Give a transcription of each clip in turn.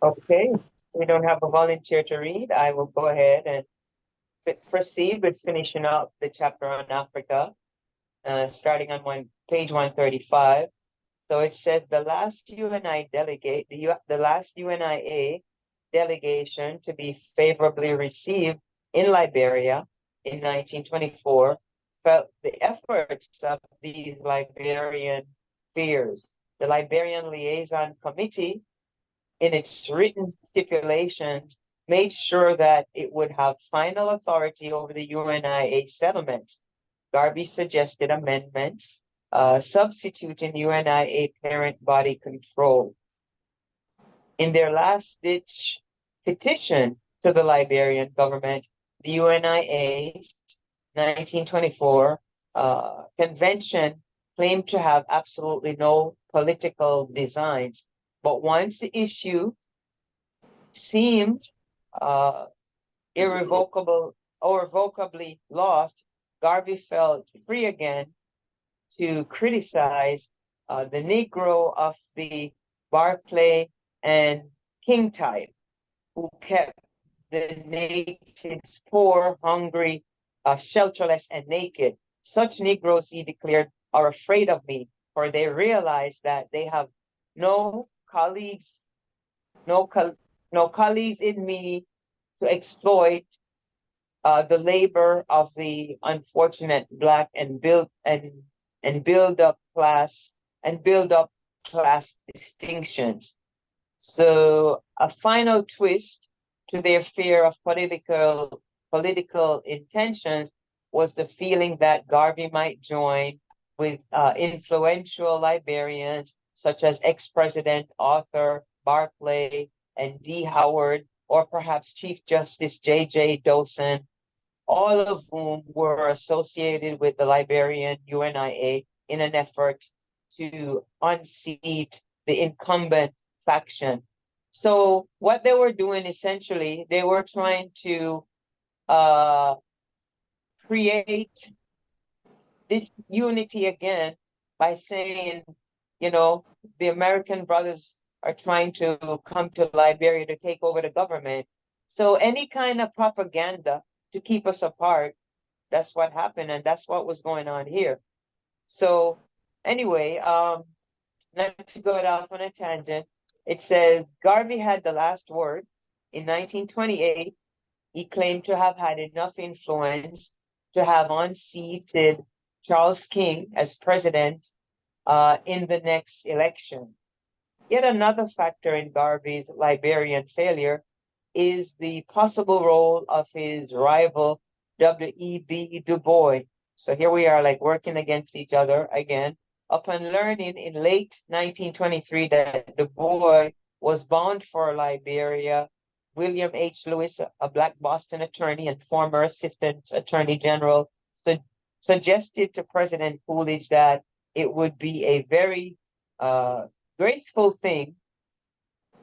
Okay, we don't have a volunteer to read. I will go ahead and proceed with finishing up the chapter on Africa, starting on page 135. So it said the last UNI delegate, the last UNIA delegation to be favorably received in Liberia in 1924 felt the efforts of these Liberian fears. The Liberian Liaison Committee, in its written stipulations, made sure that it would have final authority over the UNIA settlement. Garvey suggested amendments substituting UNIA parent body control. In their last-ditch petition to the Liberian government, the UNIA's 1924 convention claimed to have absolutely no political designs. But once the issue seemed uh, irrevocable or irrevocably lost, Garvey felt free again to criticize the Negro of the Barclay and King type, who kept the natives poor, hungry, shelterless, and naked. Such Negroes, he declared, are afraid of me, for they realize that they have no colleagues, no, co no colleagues in me to exploit the labor of the unfortunate Black and build up class distinctions. So a final twist to their fear of political intentions was the feeling that Garvey might join with influential Liberians such as ex-president Arthur Barclay and D. Howard, or perhaps Chief Justice J.J. Dosen, all of whom were associated with the Liberian UNIA in an effort to unseat the incumbent faction. So what they were doing essentially, they were trying to uh, create this unity again by saying, you know, the American brothers are trying to come to Liberia to take over the government. So any kind of propaganda to keep us apart, that's what happened, and that's what was going on here. So anyway, not to go off on a tangent, it says Garvey had the last word. In 1928, he claimed to have had enough influence to have unseated Charles King as president in the next election. Yet another factor in Garvey's Liberian failure is the possible role of his rival, W.E.B. Du Bois. So here we are, like working against each other again. Upon learning in late 1923 that Du Bois was bound for Liberia, William H. Lewis, a Black Boston attorney and former Assistant Attorney General, suggested to President Coolidge that it would be a very uh, graceful thing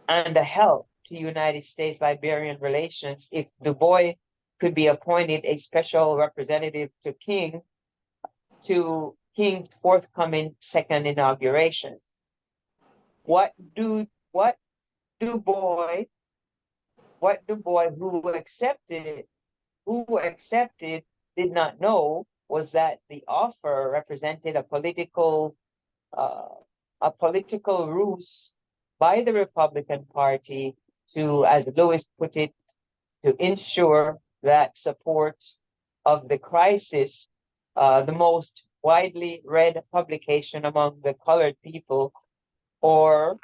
and a help to United States-Liberian relations if Du Bois could be appointed a special representative to King's forthcoming second inauguration. What Du Bois, what Du Bois, who accepted, did not know was that the offer represented uh, a political ruse by the Republican Party to, as Lewis put it, to ensure that support of the crisis, the most widely read publication among the colored people, or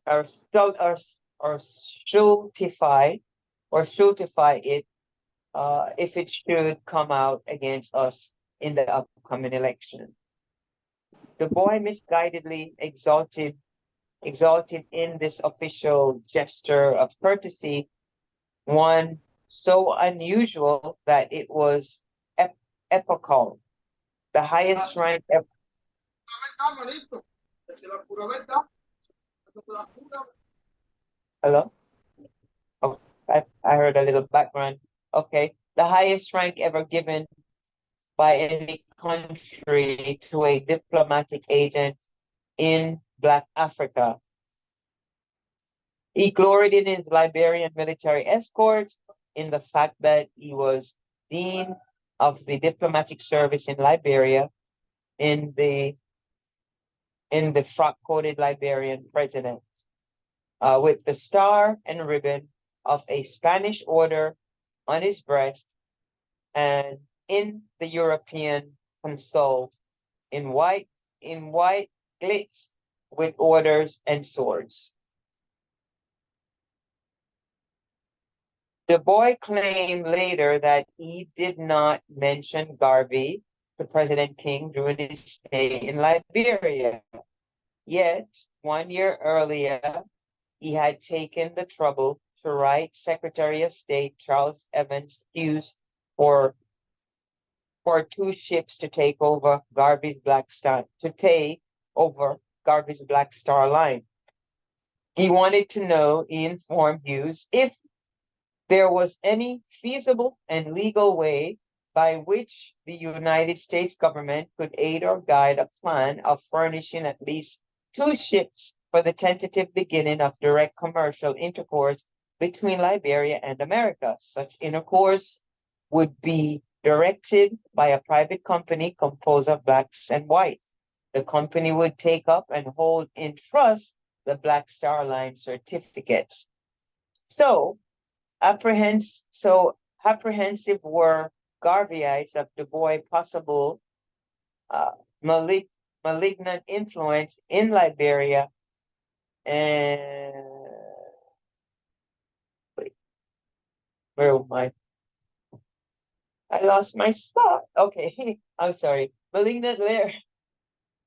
or or stultify it if it should come out against us in the upcoming election. The boy misguidedly exalted in this official gesture of courtesy, one so unusual that it was epochal, the highest rank ever. Hello? Oh, I heard a little background. Okay. The highest rank ever given by any country to a diplomatic agent in Black Africa. He gloried in his Liberian military escort, in the fact that he was dean of the diplomatic service in Liberia, in the frock-coated Liberian president, with the star and ribbon of a Spanish order on his breast, and in the European consult in white glitz with orders and swords. Du Bois claimed later that he did not mention Garvey to President King during his stay in Liberia. Yet, 1 year earlier, he had taken the trouble to write Secretary of State Charles Evans Hughes for 2 ships to take over Garvey's Black Star line. He wanted to know, he informed Hughes, if there was any feasible and legal way by which the United States government could aid or guide a plan of furnishing at least 2 ships for the tentative beginning of direct commercial intercourse between Liberia and America. Such intercourse would be directed by a private company composed of blacks and whites. The company would take up and hold in trust the Black Star Line certificates. So apprehensive were Garveyites of Du Bois' possible malignant influence in Liberia, and wait, where am I lost my spot. Okay, I'm sorry. Malignant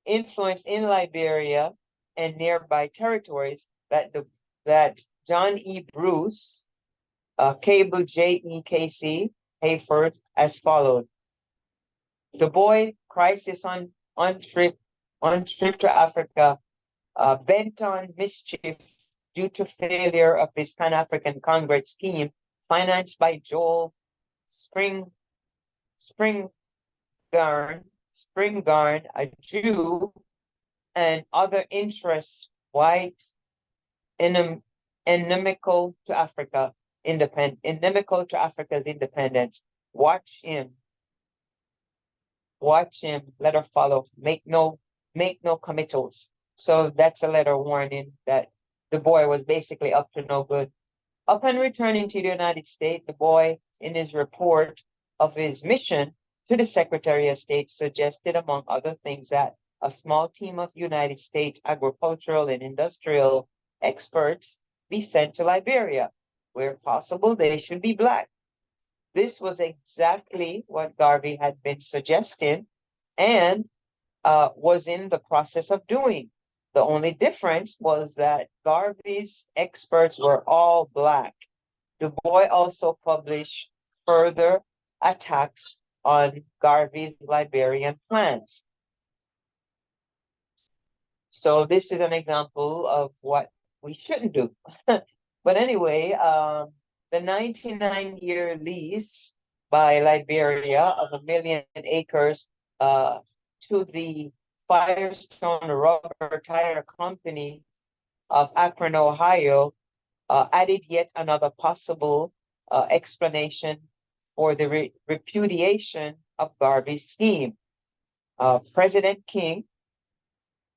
influence in Liberia and nearby territories that John E. Bruce, Cable JEKC, Hayford, as followed. Du Bois crisis on trip to Africa, bent on mischief due to failure of his Pan-African Congress scheme, financed by Joel Springarn, a Jew, and other interests, white, inimical to Africa's independence. Watch him, letter follow, make no committals. So that's a letter warning that Du Bois was basically up to no good. Upon returning to the United States, Du Bois, in his report of his mission to the Secretary of State, suggested, among other things, that a small team of United States agricultural and industrial experts be sent to Liberia. Where possible, they should be black. This was exactly what Garvey had been suggesting and was in the process of doing. The only difference was that Garvey's experts were all black. Du Bois also published further attacks on Garvey's Liberian plans. So this is an example of what we shouldn't do. But anyway, the 99-year lease by Liberia of 1 million acres to the Firestone Rubber Tire Company of Akron, Ohio, added yet another possible explanation for the repudiation of Garvey's scheme. President King,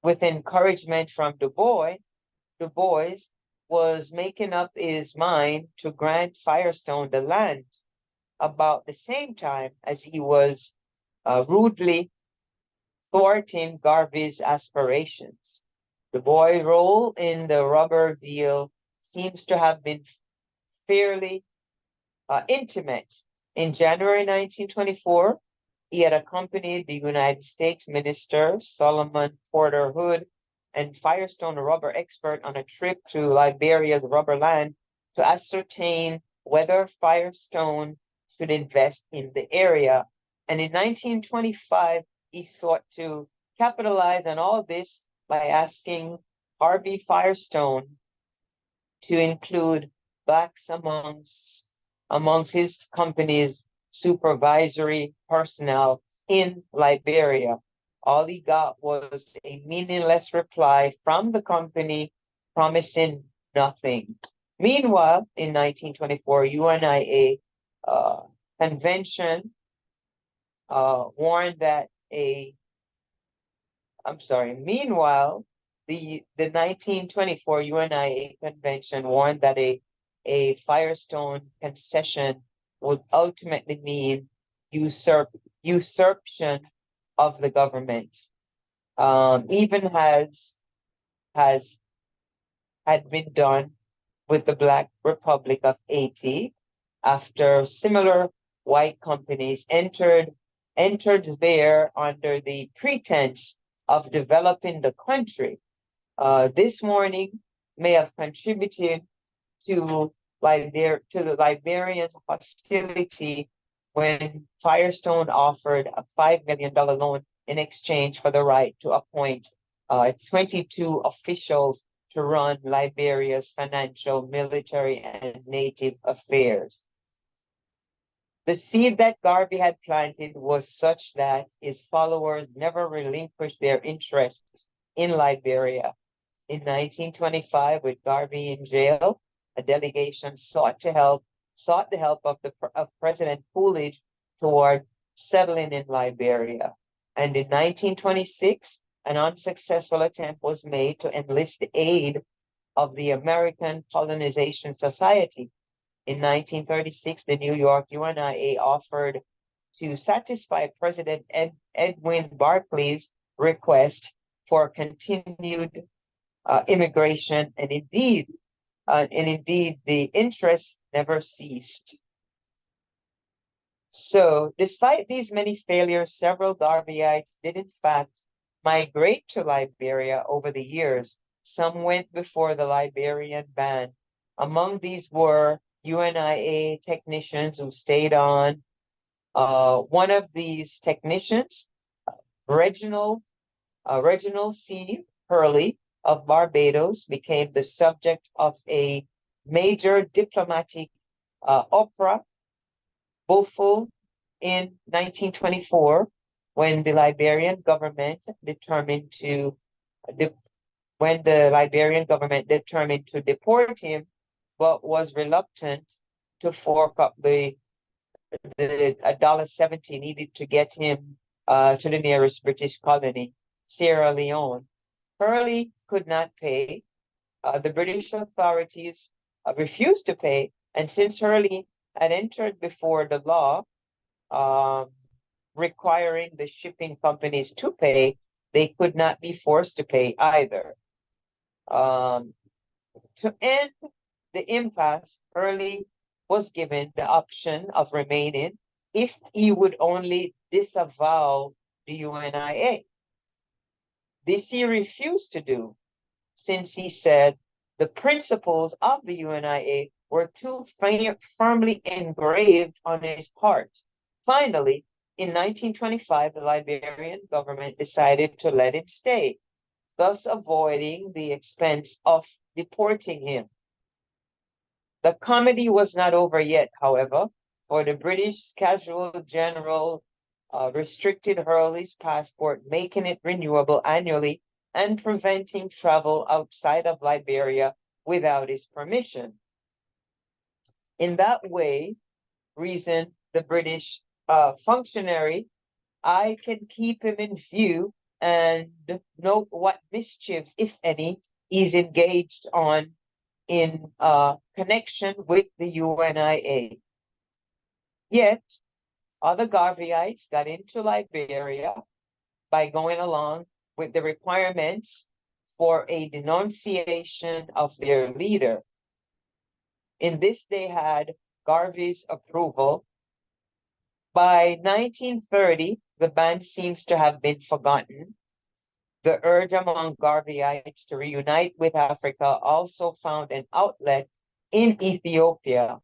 with encouragement from Du Bois, was making up his mind to grant Firestone the land about the same time as he was rudely thwarting Garvey's aspirations. Du Bois' role in the rubber deal seems to have been fairly intimate. In January 1924, he had accompanied the United States Minister Solomon Porter Hood and Firestone rubber expert on a trip to Liberia's rubber land to ascertain whether Firestone should invest in the area. And in 1925, he sought to capitalize on all this by asking Harvey Firestone to include blacks amongst his company's supervisory personnel in Liberia. All he got was a meaningless reply from the company promising nothing. Meanwhile, in 1924, UNIA convention warned that meanwhile, the 1924 UNIA convention warned that a Firestone concession would ultimately mean usurpation of the government. Even has had been done with the Black Republic of Haiti after similar white companies entered there under the pretense of developing the country. This morning may have contributed to the Liberians' hostility when Firestone offered a $5 million loan in exchange for the right to appoint 22 officials to run Liberia's financial, military, and native affairs. The seed that Garvey had planted was such that his followers never relinquished their interest in Liberia. In 1925, with Garvey in jail, a delegation sought the help of President Coolidge toward settling in Liberia. And in 1926, an unsuccessful attempt was made to enlist the aid of the American Colonization Society. In 1936, the New York UNIA offered to satisfy President Edwin Barclay's request for continued immigration, and indeed, the interest never ceased. So, despite these many failures, several Garveyites did in fact migrate to Liberia over the years. Some went before the Liberian ban. Among these were UNIA technicians who stayed on. One of these technicians, Reginald C. Hurley of Barbados, became the subject of a major diplomatic opera, Buffalo, in 1924, when the Liberian government determined to deport him, but was reluctant to fork up the $1.70 needed to get him to the nearest British colony, Sierra Leone. Hurley could not pay. The British authorities refused to pay, and since Hurley had entered before the law requiring the shipping companies to pay, they could not be forced to pay either. To end the impasse, Hurley was given the option of remaining if he would only disavow the UNIA. This he refused to do, since he said the principles of the UNIA were too firmly engraved on his heart. Finally, in 1925, the Liberian government decided to let him stay, thus avoiding the expense of deporting him. The comedy was not over yet, however, for the British Consul General restricted Hurley's passport, making it renewable annually and preventing travel outside of Liberia without his permission. In that way, reasoned the British functionary, I can keep him in view and note what mischief, if any, is engaged on in connection with the UNIA. Yet, other Garveyites got into Liberia by going along with the requirements for a denunciation of their leader. In this, they had Garvey's approval. By 1930, the ban seems to have been forgotten. The urge among Garveyites to reunite with Africa also found an outlet in Ethiopia.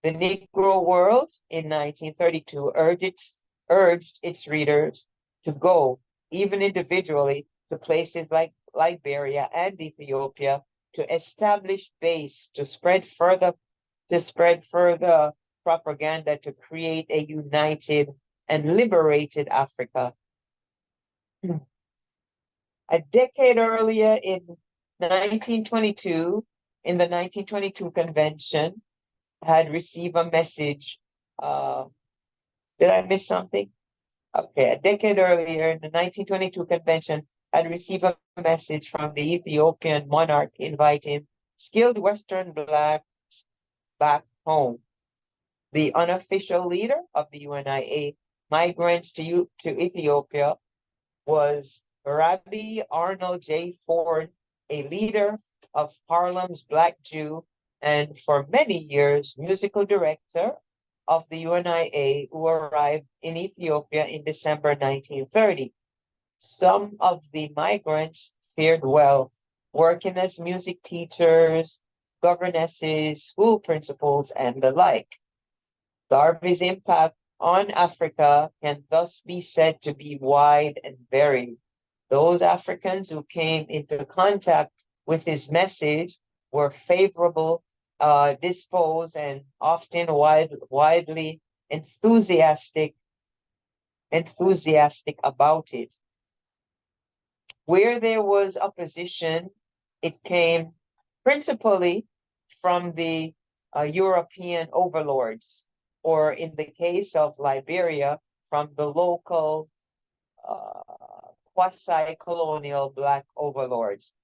The Negro World in 1932 urged its readers to go, even individually, to places like Liberia and Ethiopia to establish base, to spread further propaganda to create a united and liberated Africa. A decade earlier, in 1922, in the 1922 convention had received a message. Did I miss something? Okay, a decade earlier, in the 1922 convention, had received a message from the Ethiopian monarch inviting skilled Western blacks back home. The unofficial leader of the UNIA migrants to Ethiopia was Rabbi Arnold J. Ford, a leader of Harlem's Black Jew, and for many years, musical director of the UNIA, who arrived in Ethiopia in December 1930. Some of the migrants fared well, working as music teachers, governesses, school principals, and the like. Garvey's impact on Africa can thus be said to be wide and varied. Those Africans who came into contact with his message were favorable, disposed, and often widely enthusiastic about it. Where there was opposition, it came principally from the European overlords, or in the case of Liberia, from the local quasi-colonial Black overlords.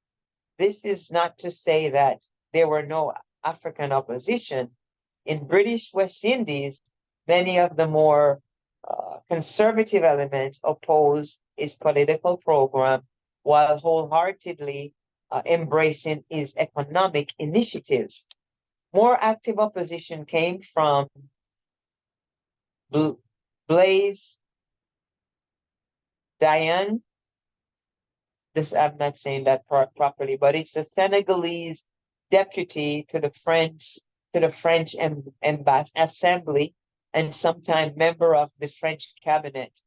This is not to say that there were no African opposition. In British West Indies, many of the more conservative elements opposed his political program while wholeheartedly embracing his economic initiatives. More active opposition came from Blaise Diagne. I'm not saying that properly, but it's the Senegalese deputy to the French Assembly, and sometimes member of the French cabinet.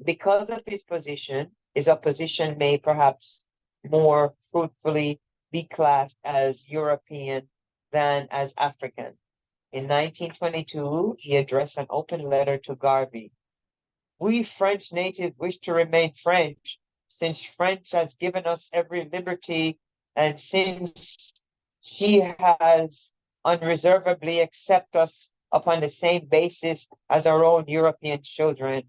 Because of his position, his opposition may perhaps more fruitfully be classed as European than as African. In 1922, he addressed an open letter to Garvey. We French natives wish to remain French, since French has given us every liberty, and since she has unreservedly accepted us upon the same basis as our own European children.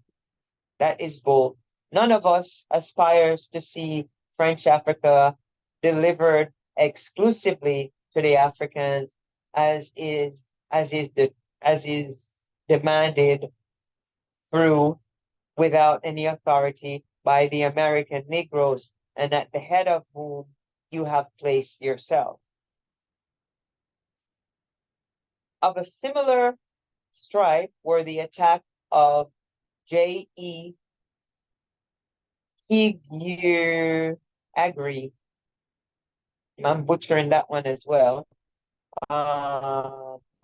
That is bold. None of us aspires to see French Africa delivered exclusively to the Africans, as is demanded through without any authority by the American Negroes, and at the head of whom you have placed yourself. Of a similar stripe were the attack of J.E. Agri. I'm butchering that one as well.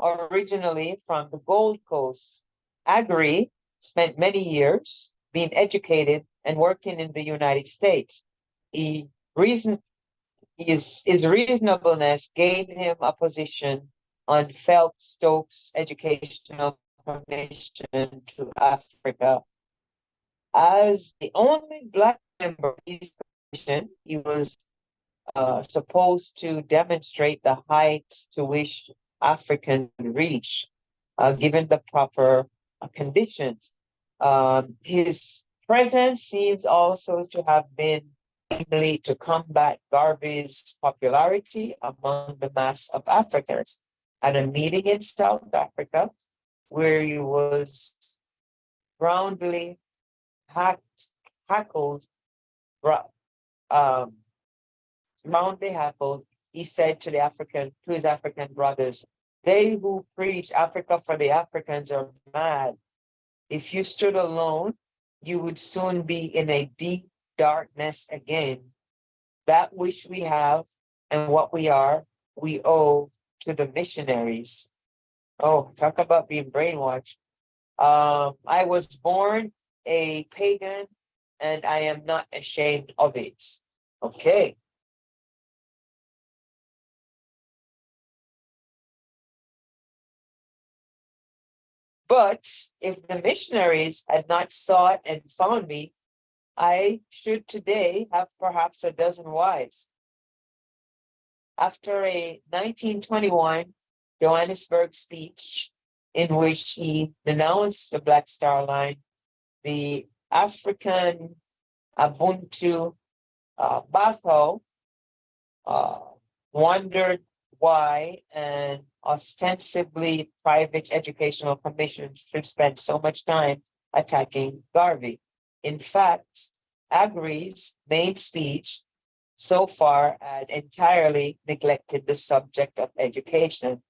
Originally from the Gold Coast. Agri spent many years being educated and working in the United States. His reasonableness gave him a position on Phelps Stokes Educational Commission to Africa. As the only Black member of his commission, he was supposed to demonstrate the height to which African reach, given the proper conditions. His presence seems also to have been mainly to combat Garvey's popularity among the mass of Africans. At a meeting in South Africa, where he was roundly heckled, he said to his African brothers, "They who preach Africa for the Africans are mad. If you stood alone, you would soon be in a deep darkness again. That which we have and what we are, we owe to the missionaries." Oh, talk about being brainwashed. I was born a pagan, and I am not ashamed of it. Okay. But if the missionaries had not sought and found me, I should today have perhaps a dozen wives. After a 1921 Johannesburg speech in which he denounced the Black Star Line, the African Ubuntu Batho uh, wondered why an ostensibly private educational commission should spend so much time attacking Garvey. In fact, Agree's main speech so far had entirely neglected the subject of education.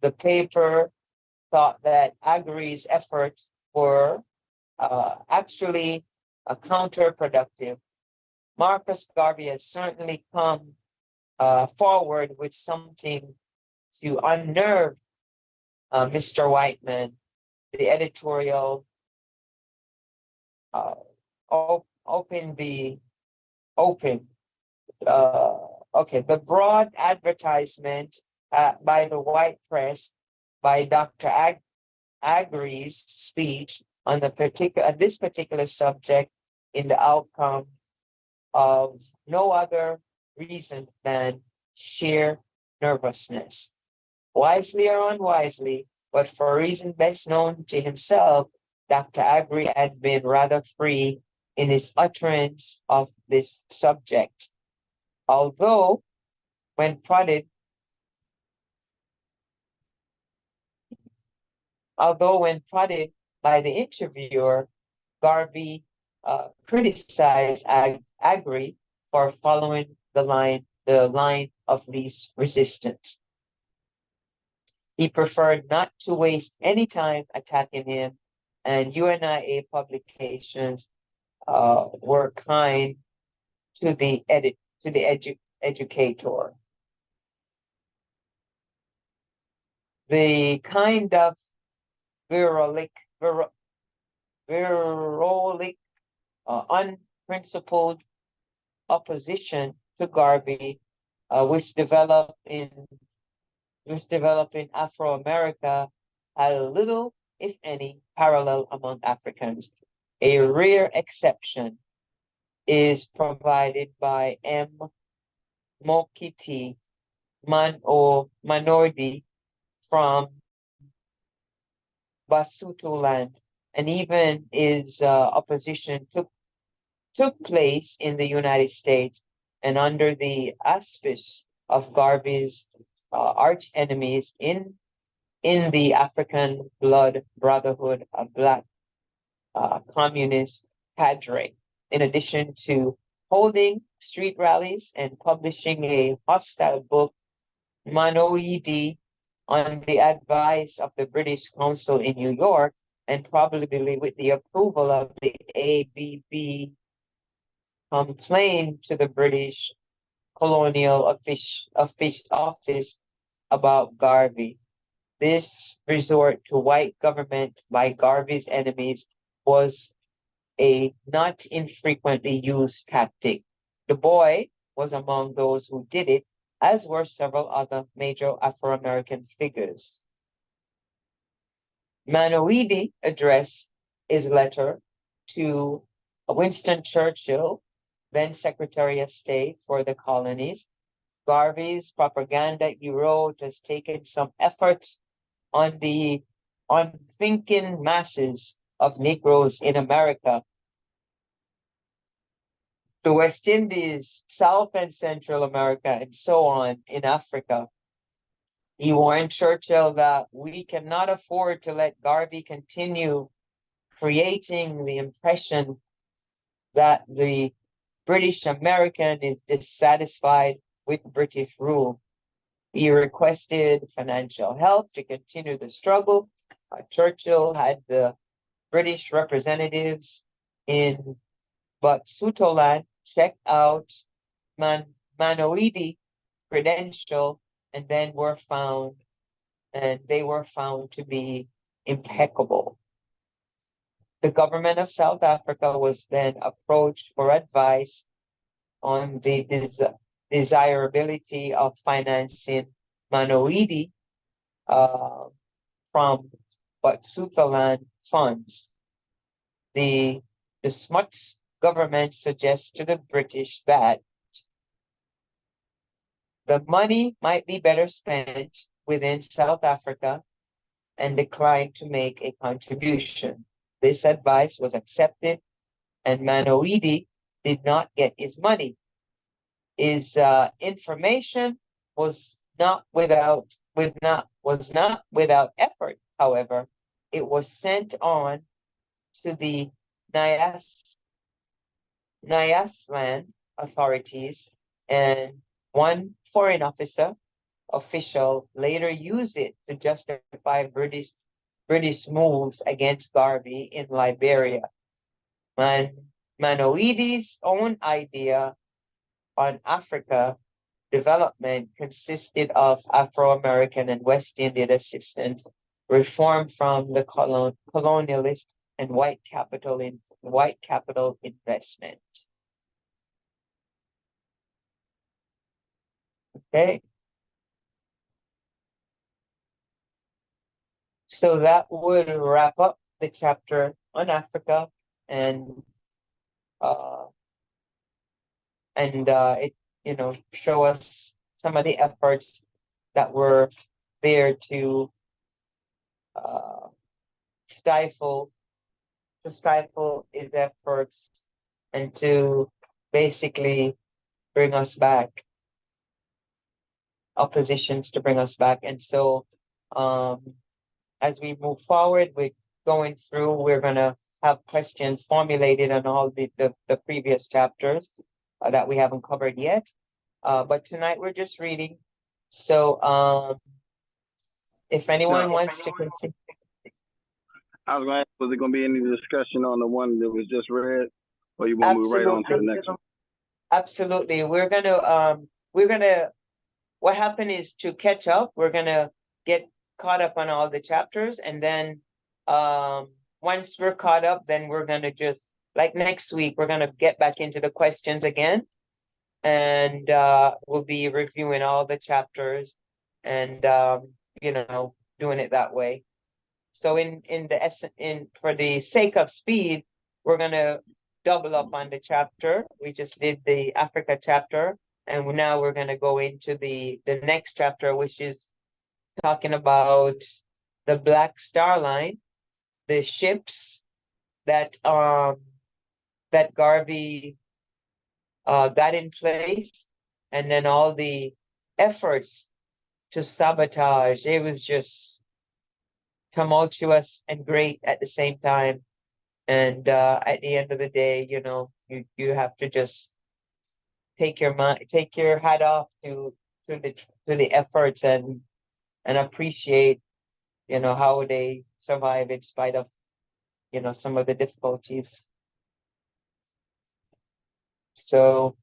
The paper thought that Agree's efforts were actually counterproductive. Marcus Garvey has certainly come forward with something to unnerve Mr. Whiteman. The editorial open. The broad advertisement by the white press by Dr. Agree's speech on this particular subject in the outcome of no other reason than sheer nervousness. Wisely or unwisely, but for a reason best known to himself, Dr. Agree had been rather free in his utterance of this subject. Although, when prodded by the interviewer, Garvey criticized Agree for following the line of least resistance. He preferred not to waste any time attacking him, and UNIA publications were kind to the educator. The kind of virolic, unprincipled opposition to Garvey, which developed in Afro-America, had little, if any, parallel among Africans. A rare exception is provided by M. Mokiti Manordi from Basutoland, and even his opposition took place in the United States and under the auspice of Garvey's arch enemies in the African Blood Brotherhood of Black Communist cadre. In addition to holding street rallies and publishing a hostile book, Manoidi, on the advice of the British Council in New York, and probably with the approval of the ABB, complained to the British colonial office about Garvey. This resort to white government by Garvey's enemies was a not infrequently used tactic. Du Bois was among those who did it, as were several other major Afro-American figures. Manoidi addressed his letter to Winston Churchill, then Secretary of State for the colonies. Garvey's propaganda he wrote has taken some effort on the unthinking masses of Negroes in America, the West Indies, South and Central America, and so on in Africa. He warned Churchill that we cannot afford to let Garvey continue creating the impression that the British American is dissatisfied with British rule. He requested financial help to continue the struggle. Churchill had the British representatives in Basutoland check out Manoidi credential, and they were found to be impeccable. The government of South Africa was then approached for advice on the desirability of financing Manoidi from Basutoland funds. The Smuts government suggests to the British that The money might be better spent within South Africa and declined to make a contribution. This advice was accepted, and Manoidi did not get his money. His information was not without effort. However, it was sent on to the Nyasaland authorities, and one foreign official later used it to justify British moves against Garvey in Liberia. Manoidi's own idea on Africa development consisted of Afro-American and West Indian assistance, reform from the colonialist and white capital investment. Okay. So that would wrap up the chapter on Africa, and it show us some of the efforts that were there to stifle his efforts and to basically bring us back, oppositions to bring us back. And so as we move forward with going through, we're going to have questions formulated on all the previous chapters that we haven't covered yet. But tonight we're just reading. So if anyone wants to continue. I was going to ask, was there going to be any discussion on the one that was just read, or you want to move right on to the next one? Absolutely. We're gonna what happened is, to catch up, we're gonna get caught up on all the chapters, and then once we're caught up, then we're gonna just, like next week, we're gonna get back into the questions again, and we'll be reviewing all the chapters and doing it that way. So for the sake of speed, we're gonna double up on the chapter. We just did the Africa chapter, and now we're gonna go into the next chapter, which is talking about the Black Star Line, the ships that Garvey got in place, and then all the efforts to sabotage. It was just tumultuous and great at the same time. And at the end of the day, you have to just take your hat off to the efforts and appreciate, how they survive in spite of, some of the difficulties. So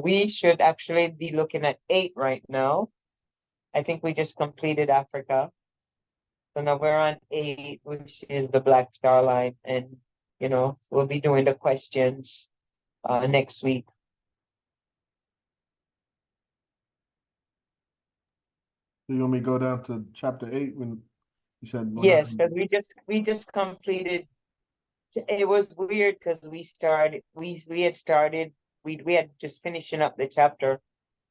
we should actually be looking at 8 right now. I think we just completed Africa. So now we're on 8, which is the Black Star Line. And, we'll be doing the questions next week. You want me to go down to chapter 8 when you said? Yes, because we just completed. It was weird because we had just finishing up the chapter,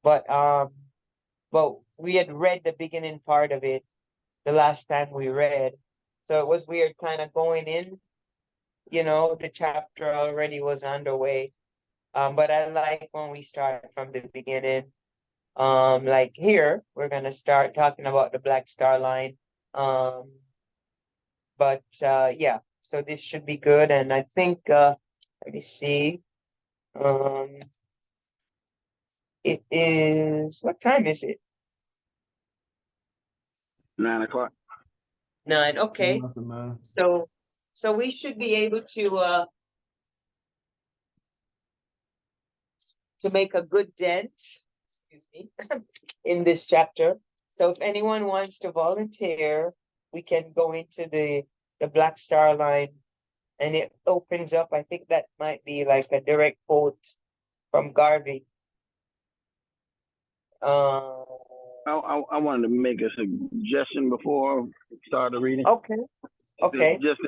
but we had read the beginning part of it the last time we read. So it was weird kind of going in, the chapter already was underway. But I like when we start from the beginning. Like here, we're gonna start talking about the Black Star Line. But yeah, so this should be good. And I think let me see. It is, what time is it? 9 o'clock. 9, okay. So we should be able to make a good dent, excuse me, in this chapter. So if anyone wants to volunteer, we can go into the Black Star Line, and it opens up. I think that might be like a direct quote from Garvey. I wanted to make a suggestion before we start the reading. Okay. Okay. Just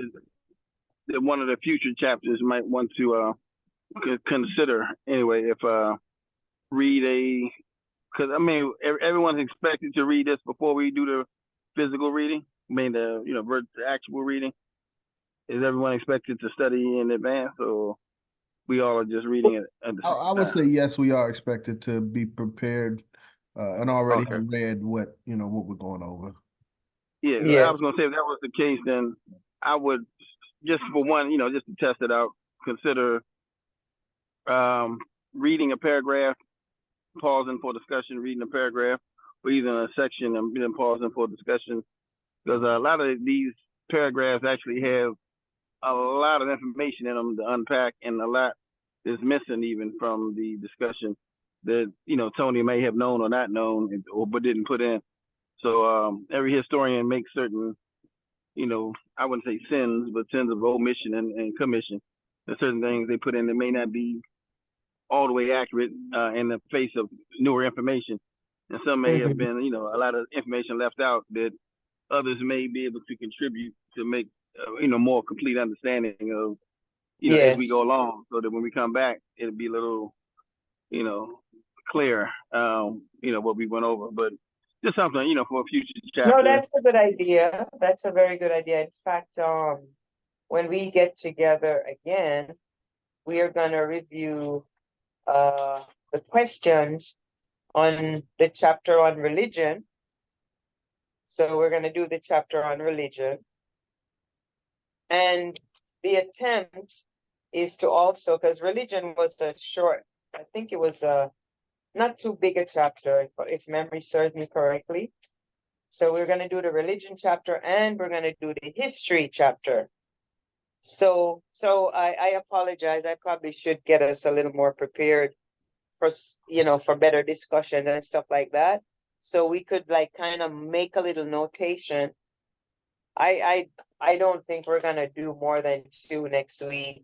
that one of the future chapters might want to could consider anyway if read a, because I mean everyone's expected to read this before we do the physical reading. I mean the the actual reading. Is everyone expected to study in advance, or we all are just reading it at the I same would time? say yes, we are expected to be prepared and already Okay. have read what what we're going over. Yeah, I was Yes. gonna say if that was the case, then I would just for one, just to test it out, consider reading a paragraph, pausing for discussion, reading a paragraph, or even a section and then pausing for discussion. Because a lot of these paragraphs actually have a lot of information in them to unpack, and a lot is missing even from the discussion that Tony may have known or not known, or but didn't put in. So every historian makes certain, I wouldn't say sins, but sins of omission and commission. There's certain things they put in that may not be all the way accurate in the face of newer information, and some may have Mhm. been, a lot of information left out that others may be able to contribute to make, more complete understanding of, as we go Yes. along, so that when we come back, it'll be a little, you know, clear, what we went over. But just something, for a future No, chapter. that's a good idea. That's a very good idea. In fact, when we get together again, we are gonna review the questions on the chapter on religion. So we're gonna do the chapter on religion. And the attempt is to also, because religion was a short, I think it was a not too big a chapter, if memory serves me correctly. So we're gonna do the religion chapter and we're gonna do the history chapter. So I apologize. I probably should get us a little more prepared for for better discussion and stuff like that. So we could like kind of make a little notation. I don't think we're gonna do more than two next week,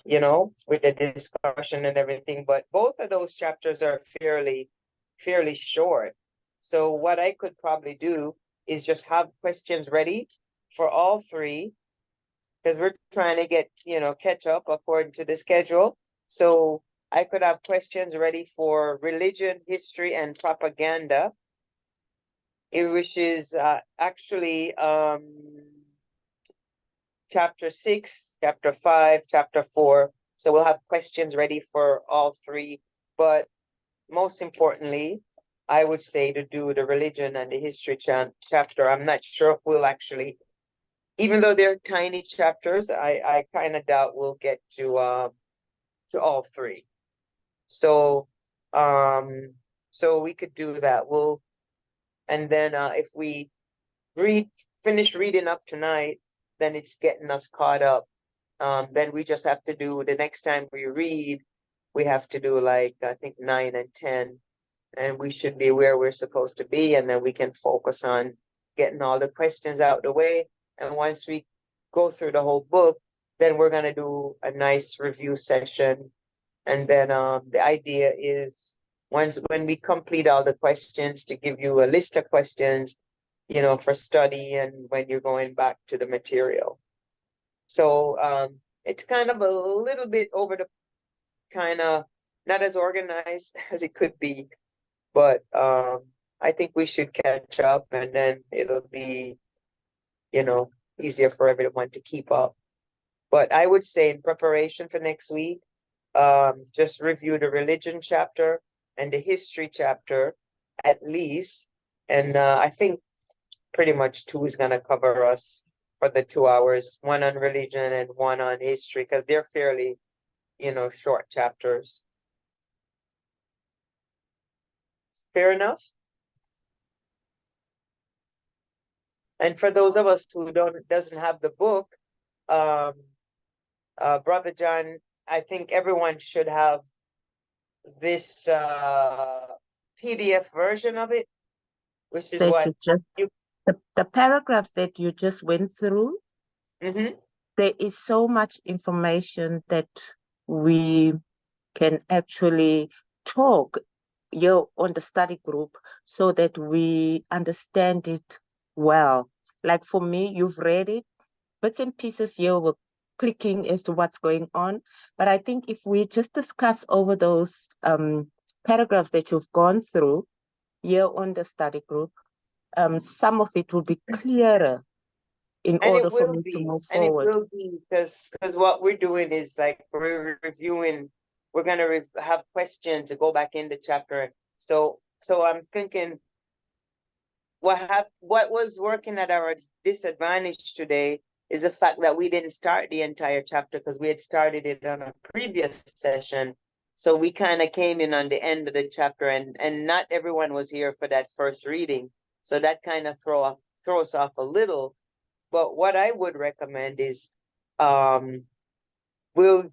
with the discussion and everything. But both of those chapters are fairly short. So what I could probably do is just have questions ready for all three, because we're trying to get, catch up according to the schedule. So I could have questions ready for religion, history, and propaganda, which is actually chapter 6, chapter 5, chapter 4. So we'll have questions ready for all three. But most importantly, I would say to do the religion and the history chapter. I'm not sure if we'll actually, even though they're tiny chapters, I kind of doubt we'll get to all three. So we could do that. And then if we finish reading up tonight, then it's getting us caught up. Then we just have to do the next time we read, we have to do like I think 9 and 10, and we should be where we're supposed to be, and then we can focus on getting all the questions out the way. And once we go through the whole book, then we're gonna do a nice review session. And then the idea is when we complete all the questions, to give you a list of questions, for study and when you're going back to the material. So it's kind of a little bit over the kind of not as organized as it could be, but I think we should catch up, and then it'll be, easier for everyone to keep up. But I would say in preparation for next week, just review the religion chapter and the history chapter at least. And I think pretty much two is going to cover us for the 2 hours, one on religion and one on history, because they're fairly, short chapters. Fair enough. And for those of us who doesn't have the book, Brother John, I think everyone should have this PDF version of it, which is That what you just you. the paragraphs that you just went through, there is so much information that we can actually talk on the study group so that we understand it well. Like for me, you've read it, bits and pieces here were clicking as to what's going on. But I think if we just discuss over those paragraphs that you've gone through here on the study group, some of it will be clearer in And order it for will me to be, move and it forward. will be because what we're doing is like we're reviewing. We're gonna have questions to go back in the chapter. So I'm thinking what was working at our disadvantage today is the fact that we didn't start the entire chapter because we had started it on a previous session. So we kind of came in on the end of the chapter, and not everyone was here for that first reading. So that kind of throws off a little. But what I would recommend is we'll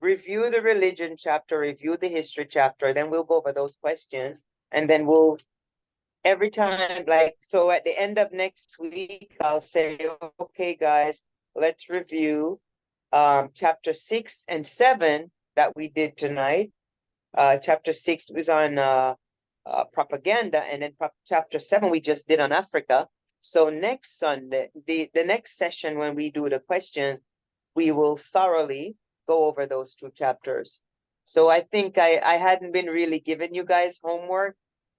review the religion chapter, review the history chapter, then we'll go over those questions, and then we'll every time, like, so at the end of next week, I'll say, okay, guys, let's review chapter 6 and 7 that we did tonight. Chapter 6 was on propaganda, and then chapter 7 we just did on Africa. So next Sunday, the next session when we do the questions, we will thoroughly go over those two chapters. So I think I hadn't been really giving you guys homework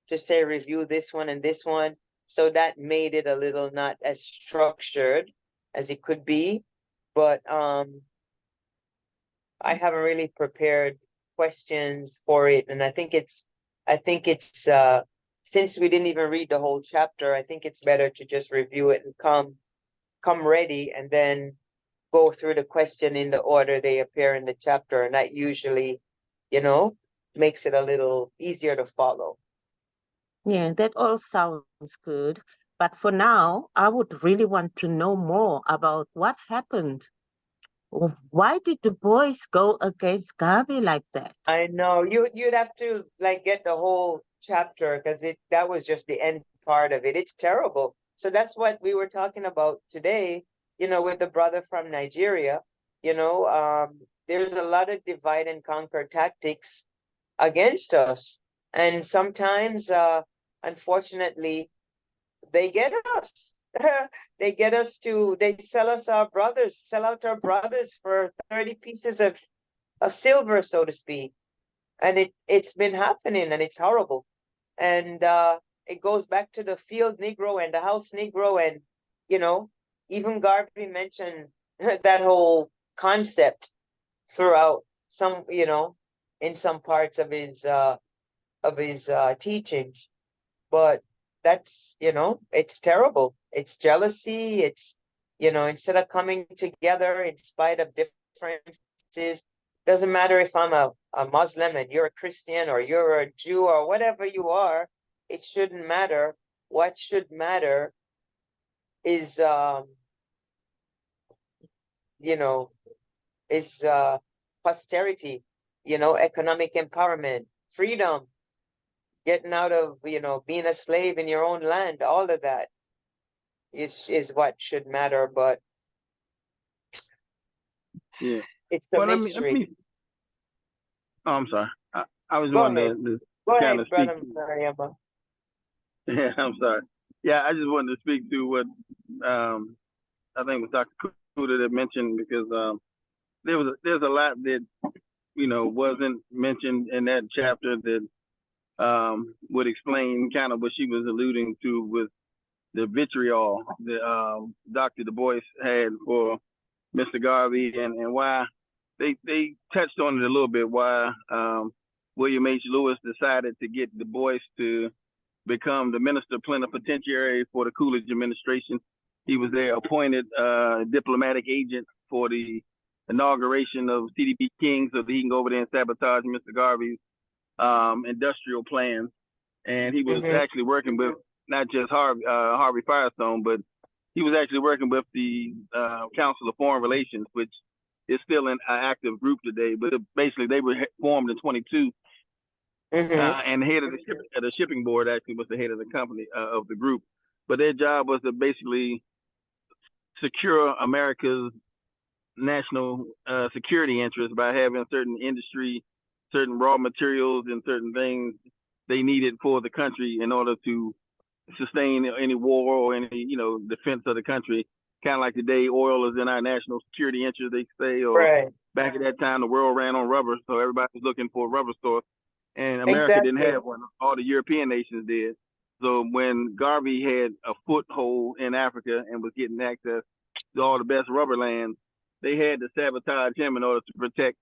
to say review this one and this one. So that made it a little not as structured as it could be. But I haven't really prepared questions for it. And I think it's since we didn't even read the whole chapter, I think it's better to just review it and come ready and then go through the question in the order they appear in the chapter. And that usually, makes it a little easier to follow. Yeah, that all sounds good. But for now, I would really want to know more about what happened. Why did the boys go against Garvey like that? I know you'd have to like get the whole chapter because that was just the end part of it. It's terrible. So that's what we were talking about today, with the brother from Nigeria. There's a lot of divide and conquer tactics against us. And sometimes, unfortunately, they get us. They sell us sell out our brothers for 30 pieces of silver, so to speak. And it's been happening and it's horrible. And it goes back to the field Negro and the house Negro. And, even Garvey mentioned that whole concept throughout in some parts of his teachings. But that's, it's terrible. It's jealousy. It's, instead of coming together in spite of differences, doesn't matter if I'm a Muslim and you're a Christian or you're a Jew or whatever you are, it shouldn't matter. What should matter is, posterity, economic empowerment, freedom, getting out of, being a slave in your own land, all of that is what should matter. But Yeah. it's a mystery. Oh, I'm sorry. I was Go wanting ahead. to Go kind ahead, of speak. brother Mariama. Yeah, I'm sorry. Yeah, I just wanted to speak to what I think it was Dr. Kuda that mentioned, because there's a lot that wasn't mentioned in that chapter that would explain kind of what she was alluding to with the vitriol that Dr. Du Bois had for Mr. Garvey, and why they touched on it a little bit, why William H. Lewis decided to get Du Bois to become the minister plenipotentiary for the Coolidge administration. He was their appointed diplomatic agent for the inauguration of CDP King so that he can go over there and sabotage Mr. Garvey's industrial plans. And he was actually working with not just Harvey Firestone, but he was actually working with the Council of Foreign Relations, which is still an active group today. But basically, they were formed in 22. And the head of the shipping board actually was the head of the company of the group. But their job was to basically secure America's national security interests by having certain industry, certain raw materials, and certain things they needed for the country in order to sustain any war or any defense of the country. kind of like today, oil is in our national security interest, they say, or back at that time, the world ran on rubber, so everybody was looking for a rubber source, and America didn't have one. All the European nations did. So when Garvey had a foothold in Africa and was getting access to all the best rubber lands, they had to sabotage him in order to protect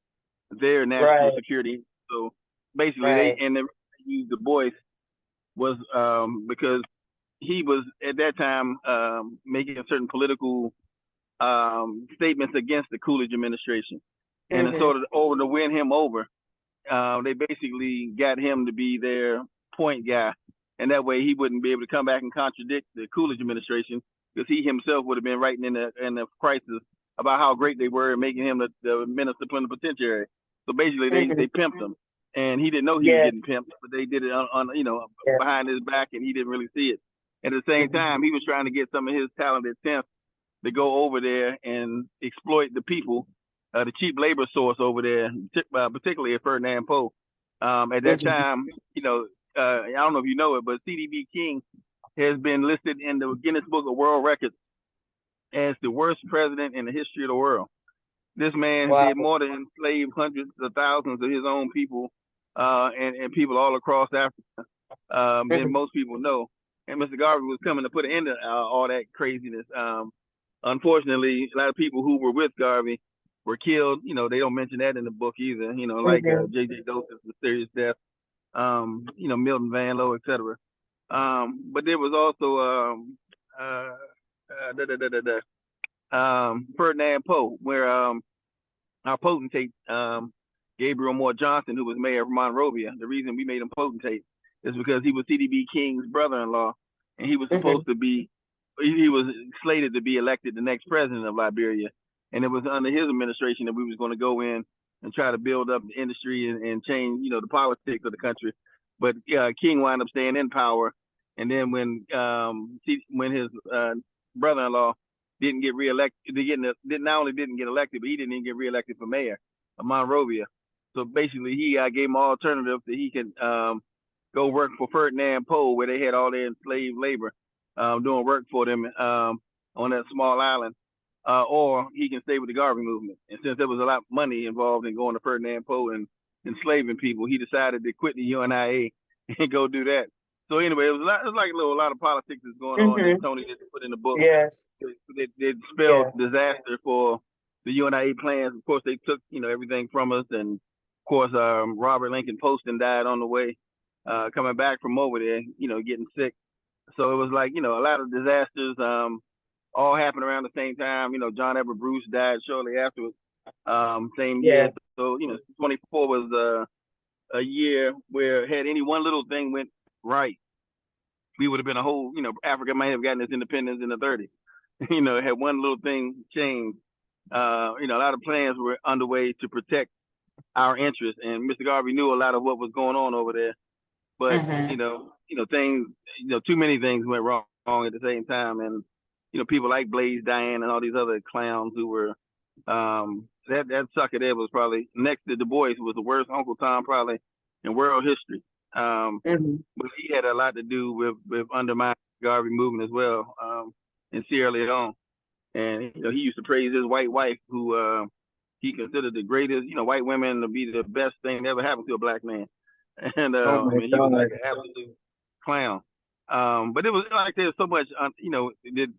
their national security. So basically, they used Du Bois was because he was at that time making certain political statements against the Coolidge administration, and in sort of to win him over, they basically got him to be their point guy, and that way he wouldn't be able to come back and contradict the Coolidge administration, because he himself would have been writing in the crisis about how great they were and making him the minister plenipotentiary. So basically, they pimped him, and he didn't know he was getting pimped, but they did it on behind his back, and he didn't really see it. At the same time, he was trying to get some of his talented temps to go over there and exploit the people, the cheap labor source over there, particularly at Ferdinand Poe. At that time, I don't know if you know it, but C.D.B. King has been listed in the Guinness Book of World Records as the worst president in the history of the world. This man did more than enslave hundreds of thousands of his own people and people all across Africa than most people know. And Mr. Garvey was coming to put an end to all that craziness. Unfortunately, a lot of people who were with Garvey were killed. They don't mention that in the book either. Like J.J. Dose's mysterious death, Milton Van Lowe, etc. But there was also Ferdinand Poe, where our potentate, Gabriel Moore Johnson, who was mayor of Monrovia. The reason we made him potentate is because he was C.D.B. King's brother-in-law, and he was supposed to be, he was slated to be elected the next president of Liberia. And it was under his administration that we was going to go in and try to build up the industry and change, the politics of the country. But King wound up staying in power. And then when his brother-in-law didn't get reelected, not only didn't get elected, but he didn't even get reelected for mayor of Monrovia. So basically, he gave him an alternative that he could go work for Ferdinand Poe, where they had all their enslaved labor doing work for them on that small island, or he can stay with the Garvey movement. And since there was a lot of money involved in going to Ferdinand Poe and enslaving people, he decided to quit the UNIA and go do that. So anyway, it was like a lot of politics is going on that Tony didn't put in the book. They spelled disaster for the UNIA plans. Of course, they took everything from us, and of course, Robert Lincoln Poston died on the way coming back from over there, getting sick. So it was like a lot of disasters all happened around the same time. John Edward Bruce died shortly afterwards, same year. So 24 was a year where had any one little thing went right, we would have been a whole, Africa might have gotten its independence in the 30s. Had one little thing changed. A lot of plans were underway to protect our interests, and Mr. Garvey knew a lot of what was going on over there. But things, too many things went wrong at the same time, and people like Blaze Diane and all these other clowns who were that sucker there was probably next to Du Bois was the worst Uncle Tom probably in world history. But he had a lot to do with undermining the Garvey movement as well in Sierra Leone. And he used to praise his white wife, who he considered the greatest, white women to be the best thing that ever happened to a black man. And he was like an absolute clown. But it was like there's so much, that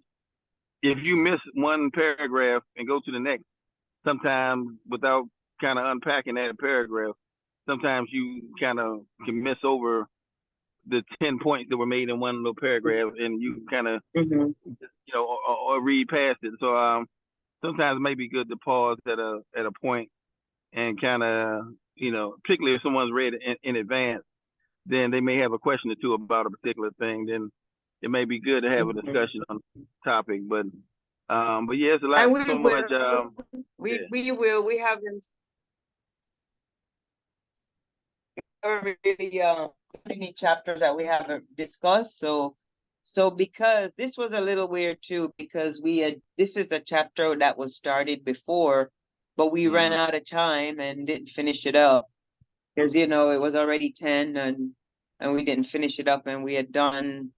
if you miss one paragraph and go to the next, sometimes without kind of unpacking that paragraph, sometimes you kind of can miss over the 10 points that were made in one little paragraph, and you kind of, or read past it. So sometimes it may be good to pause at a point and kind of, particularly if someone's read it in advance, then they may have a question or two about a particular thing. Then it may be good to have a discussion on the topic. But yeah, it's a lot. And we will. We haven't really many chapters that we haven't discussed. So because this was a little weird too, because this is a chapter that was started before, but we ran out of time and didn't finish it up because it was already 10 and we didn't finish it up, and we had done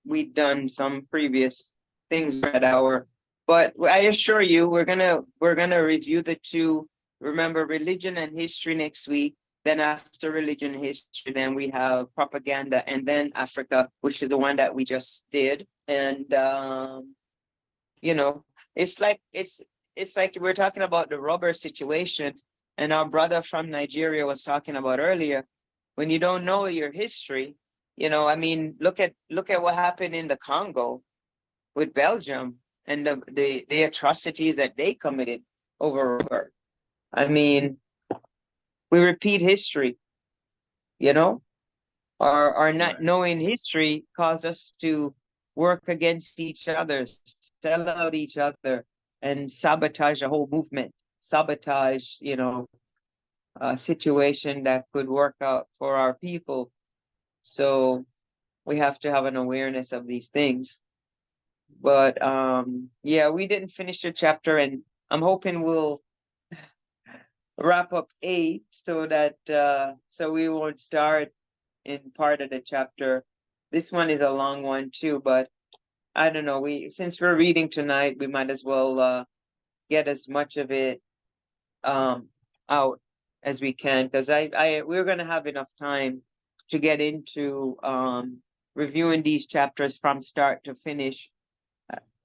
we'd done some previous things are at our, but I assure you, we're gonna review the two. Remember, religion and history next week. Then after religion and history, then we have propaganda, and then Africa, which is the one that we just did. And you know, it's like we're talking about the rubber situation, and our brother from Nigeria was talking about earlier. When you don't know your history, you know, I mean, look at what happened in the Congo with Belgium and the atrocities that they committed over rubber. I mean, we repeat history, you know, or not knowing history cause us to work against each other, sell out each other, and sabotage the whole movement, sabotage, you know, a situation that could work out for our people. So we have to have an awareness of these things. But yeah, we didn't finish the chapter, and I'm hoping we'll wrap up 8 so that so we won't start in part of the chapter. This one is a long one too, but I don't know. Since we're reading tonight, we might as well get as much of it out as we can, because we're gonna have enough time to get into reviewing these chapters from start to finish,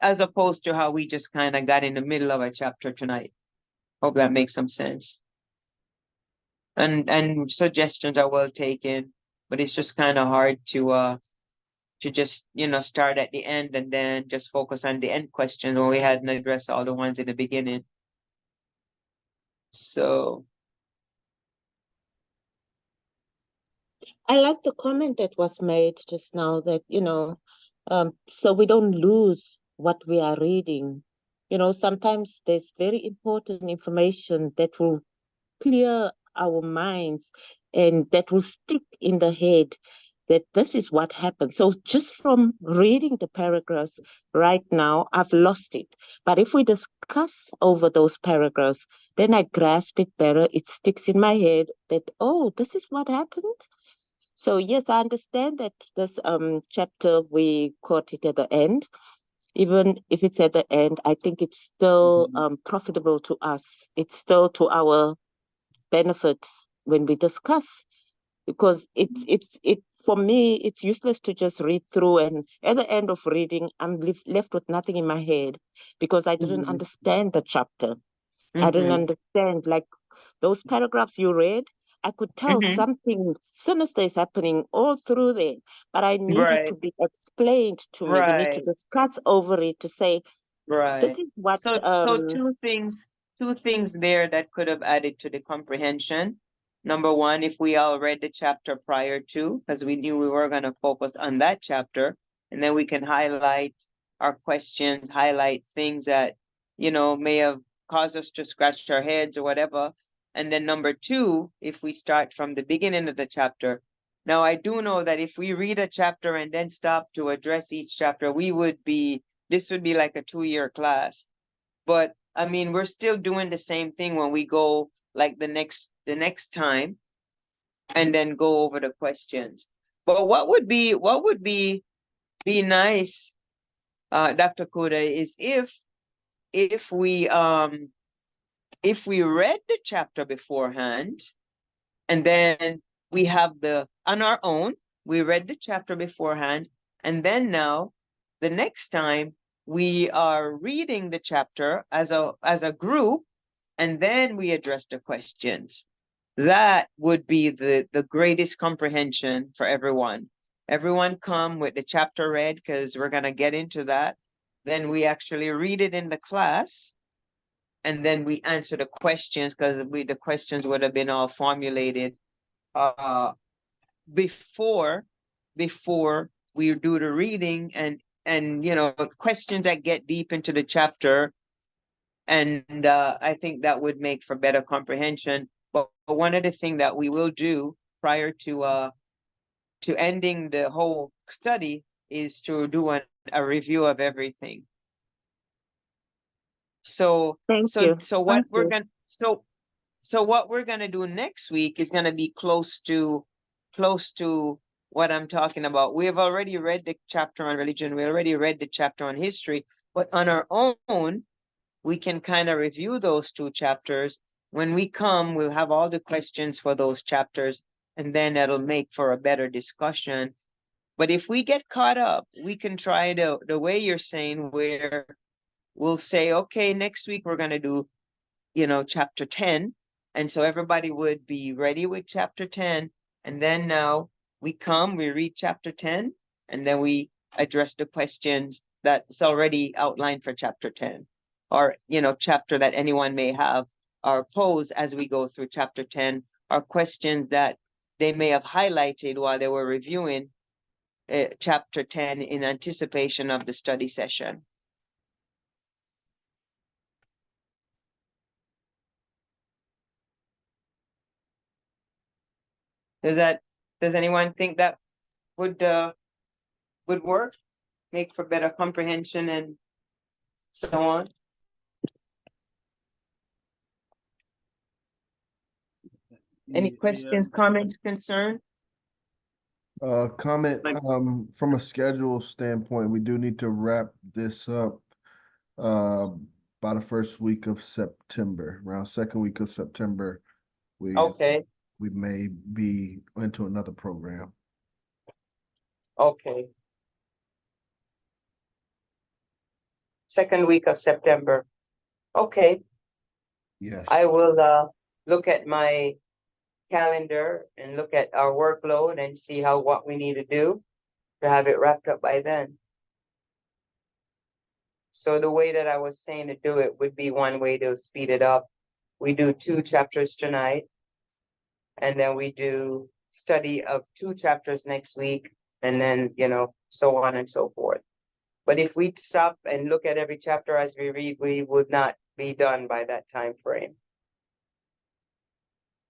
as opposed to how we just kind of got in the middle of a chapter tonight. Hope that makes some sense. And suggestions are well taken, but it's just kind of hard to just, you know, start at the end and then just focus on the end question when we hadn't addressed all the ones in the beginning. So I like the comment that was made just now that, you know, so we don't lose what we are reading. You know, sometimes there's very important information that will clear our minds and that will stick in the head that this is what happened. So just from reading the paragraphs right now, I've lost it. But if we discuss over those paragraphs, then I grasp it better. It sticks in my head that, oh, this is what happened. So yes, I understand that this chapter we caught it at the end. Even if it's at the end, I think it's still profitable to us. It's still to our benefits when we discuss, because it for me it's useless to just read through, and at the end of reading I'm left with nothing in my head because I didn't understand the chapter. I didn't understand, like, those paragraphs you read. I could tell something sinister is happening all through there, but I need it to right, be explained to me. We need to right, discuss over it to say, this right. is what, So two things there that could have added to the comprehension. Number one, if we all read the chapter prior to, because we knew we were going to focus on that chapter, and then we can highlight our questions, highlight things that, you know, may have caused us to scratch our heads or whatever. And then number two, if we start from the beginning of the chapter. Now, I do know that if we read a chapter and then stop to address each chapter, this would be like a 2-year class. But I mean, we're still doing the same thing when we go like the next time and then go over the questions. But what would be nice, Dr. Koda, is if we read the chapter beforehand, and then we have on our own, we read the chapter beforehand, and then now the next time we are reading the chapter as a group, and then we address the questions. That would be the greatest comprehension for everyone. Everyone come with the chapter read, because we're going to get into that. Then we actually read it in the class, and then we answer the questions, because the questions would have been all formulated before we do the reading, and you know, questions that get deep into the chapter. And I think that would make for better comprehension. But one of the things that we will do prior to ending the whole study is to do a review of everything. So thank you. what we're going so what we're gonna do next week is gonna be close to what I'm talking about. We have already read the chapter on religion. We already read the chapter on history, but on our own, we can kind of review those 2 chapters. When we come, we'll have all the questions for those chapters, and then that'll make for a better discussion. But if we get caught up, we can try the way you're saying, where we'll say, okay, next week we're going to do, chapter 10. And so everybody would be ready with chapter 10. And then now we read chapter 10, and then we address the questions that's already outlined for chapter 10, or, chapter that anyone may have, or pose as we go through chapter 10, or questions that they may have highlighted while they were reviewing chapter 10 in anticipation of the study session. Does anyone think that would work, make for better comprehension and so on? Any questions, comments, concern? Comment, from a schedule standpoint, we do need to wrap this up by the first week of September, around second week of September. Okay, We may be into another program. okay. Second week of September. Okay, Yes. I will look at my calendar and look at our workload and see what we need to do to have it wrapped up by then. So the way that I was saying to do it would be one way to speed it up. We do 2 chapters tonight, and then we do study of 2 chapters next week, and then, so on and so forth. But if we stop and look at every chapter as we read, we would not be done by that time frame.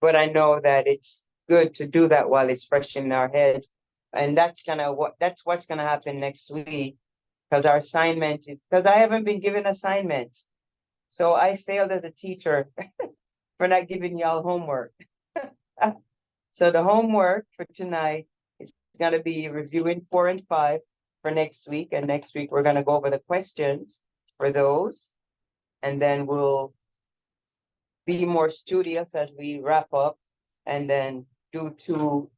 But I know that it's good to do that while it's fresh in our heads. And that's what's gonna happen next week, because our assignment is, because I haven't been given assignments. So I failed as a teacher for not giving y'all homework. So the homework for tonight is gonna be reviewing 4 and 5 for next week. And next week, we're gonna go over the questions for those. And then we'll be more studious as we wrap up, and then do two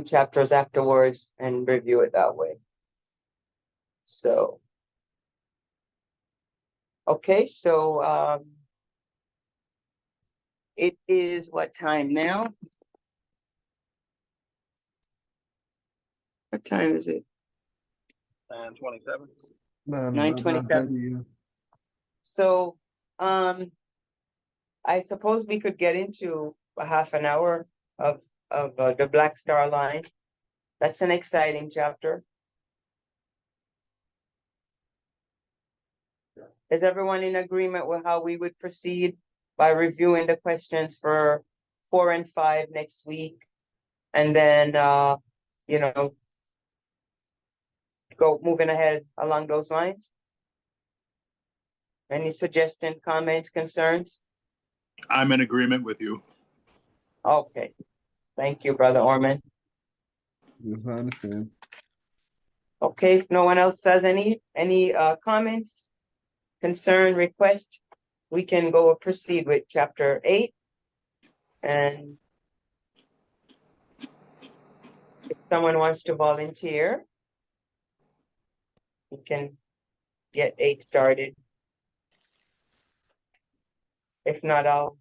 chapters afterwards and review it that way. So, okay, so it is what time now? What time is it? 9:27. 9:27. So, I suppose we could get into a half an hour of the Black Star Line. That's an exciting chapter. Is everyone in agreement with how we would proceed by reviewing the questions for 4 and 5 next week? And then, go moving ahead along those lines? Any suggestions, comments, concerns? I'm in agreement with you. Okay. Thank you, Brother Orman. Yes, I understand. Okay, if no one else has any comments, concern, request, we can proceed with chapter 8. And if someone wants to volunteer, we can get 8 started. If not, I'll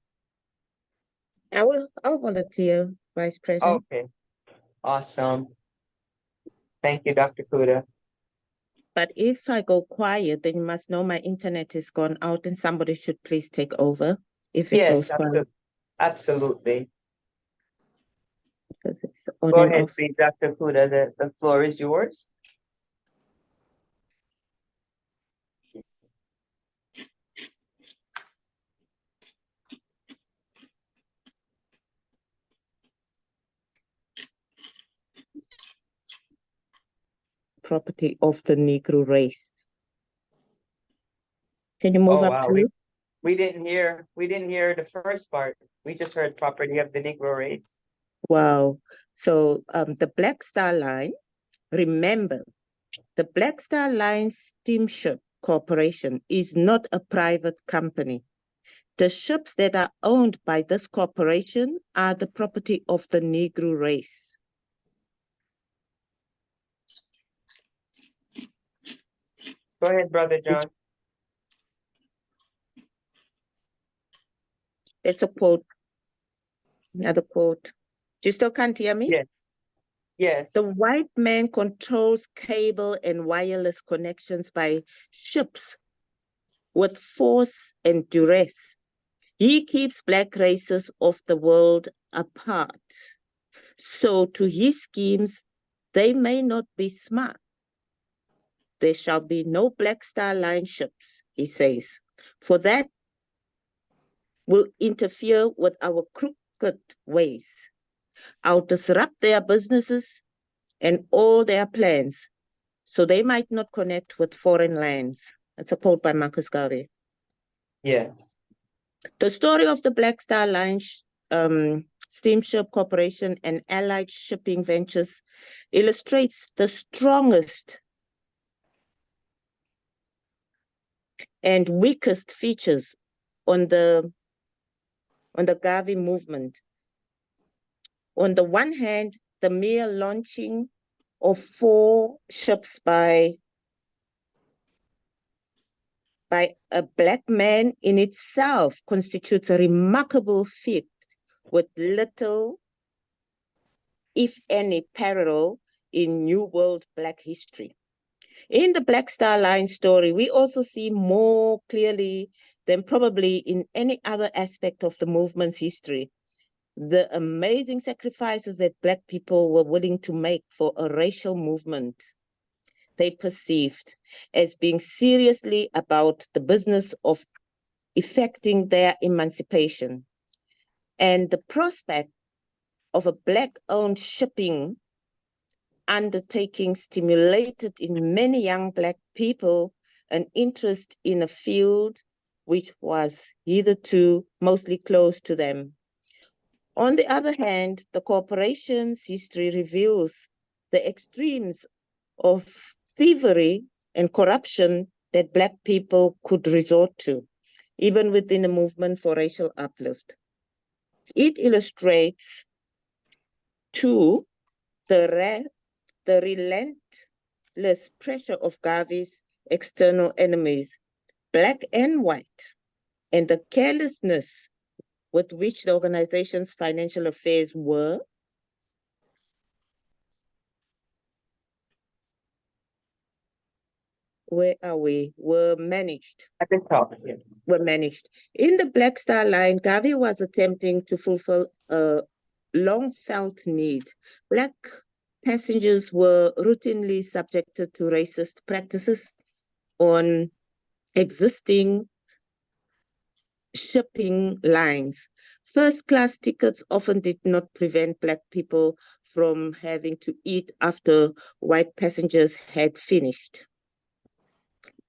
volunteer, Vice President. okay. Awesome. Thank you, Dr. Kuda. But if I go quiet, then you must know my internet is gone out, and somebody should please take over if it goes quiet. Absolutely. Because it's on Go and ahead, off. please, Dr. Kuda. The floor is yours. Property of the Negro race. Can you move up, Wow. please? We didn't hear the first part. We just heard property of the Negro race. Wow. So the Black Star Line, remember, the Black Star Line Steamship Corporation is not a private company. The ships that are owned by this corporation are the property of the Negro race. Go ahead, Brother John. That's a quote, another quote. You still can't hear me? Yes. Yes. The white man controls cable and wireless connections by ships with force and duress. He keeps black races of the world apart. So to his schemes, they may not be smart. There shall be no Black Star Line ships, he says, for that will interfere with our crooked ways. I'll disrupt their businesses and all their plans, so they might not connect with foreign lands. That's a quote by Marcus Garvey. Yeah. The story of the Black Star Line Steamship Corporation and allied shipping ventures illustrates the strongest and weakest features on the Garvey movement. On the one hand, the mere launching of 4 ships by a black man in itself constitutes a remarkable feat with little, if any, parallel in New World Black history. In the Black Star Line story, we also see more clearly than probably in any other aspect of the movement's history the amazing sacrifices that Black people were willing to make for a racial movement they perceived as being seriously about the business of effecting their emancipation. And the prospect of a Black-owned shipping undertaking stimulated in many young Black people an interest in a field which was hitherto mostly closed to them. On the other hand, the corporation's history reveals the extremes of thievery and corruption that Black people could resort to, even within a movement for racial uplift. It illustrates, too, the relentless pressure of Garvey's external enemies, Black and white, and the carelessness with which the organization's financial affairs were managed. At the top. Yeah. Were managed. In the Black Star Line, Garvey was attempting to fulfill a long-felt need. Black passengers were routinely subjected to racist practices on existing shipping lines. First-class tickets often did not prevent Black people from having to eat after white passengers had finished.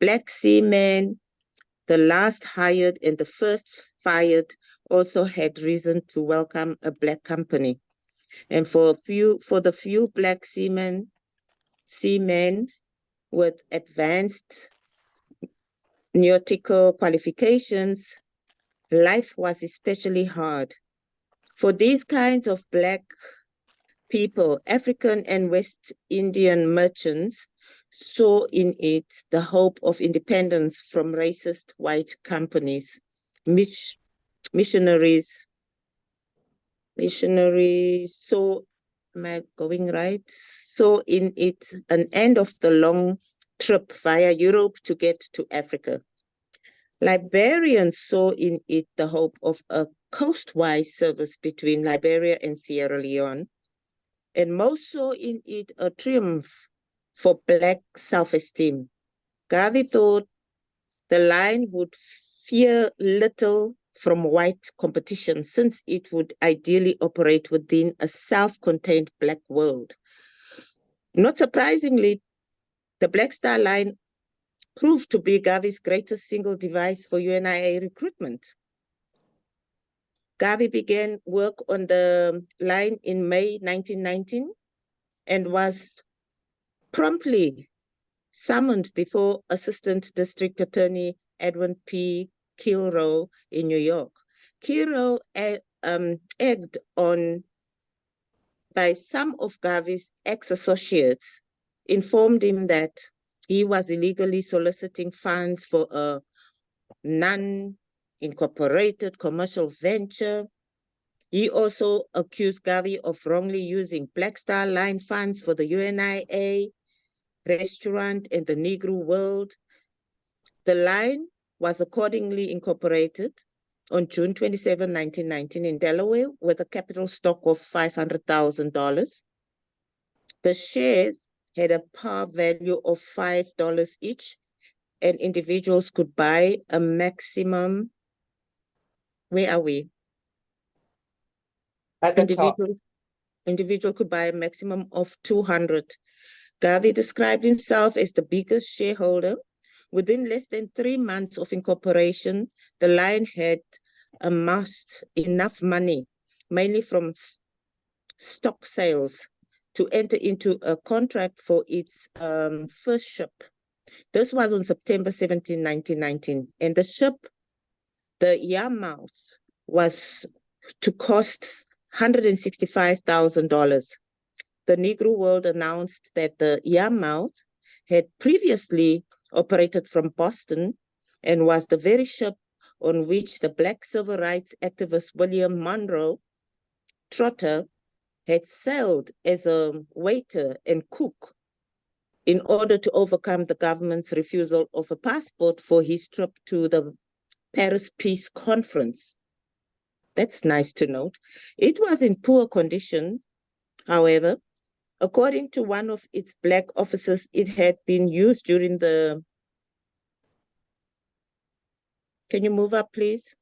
Black seamen, the last hired and the first fired, also had reason to welcome a Black company. And for the few Black seamen with advanced nautical qualifications, life was especially hard. For these kinds of Black people, African and West Indian merchants saw in it the hope of independence from racist white companies. Missionaries saw, am I going right? Saw in it an end of the long trip via Europe to get to Africa. Liberians saw in it the hope of a coastwise service between Liberia and Sierra Leone, and most saw in it a triumph for Black self-esteem. Garvey thought the line would fear little from white competition since it would ideally operate within a self-contained Black world. Not surprisingly, the Black Star Line proved to be Garvey's greatest single device for UNIA recruitment. Garvey began work on the line in May 1919 and was promptly summoned before Assistant District Attorney Edwin P. Kilrow in New York. Kilrow egged on by some of Garvey's ex-associates, informed him that he was illegally soliciting funds for a non-incorporated commercial venture. He also accused Garvey of wrongly using Black Star Line funds for the UNIA restaurant and the Negro World. The line was accordingly incorporated on June 27, 1919 in Delaware with a capital stock of $500,000. The shares had a par value of $5 each, and individuals could buy a maximum, where are we? At the top. Individual could buy a maximum of 200. Garvey described himself as the biggest shareholder. Within less than 3 months of incorporation, the line had amassed enough money, mainly from stock sales, to enter into a contract for its first ship. This was on September 17, 1919, and the ship, the Yarmouth, was to cost $165,000. The Negro World announced that the Yarmouth had previously operated from Boston and was the very ship on which the Black civil rights activist William Monroe Trotter had sailed as a waiter and cook in order to overcome the government's refusal of a passport for his trip to the Paris Peace Conference. That's nice to note. It was in poor condition, however. According to one of its Black officers, it had been used during the... Can you move up, please?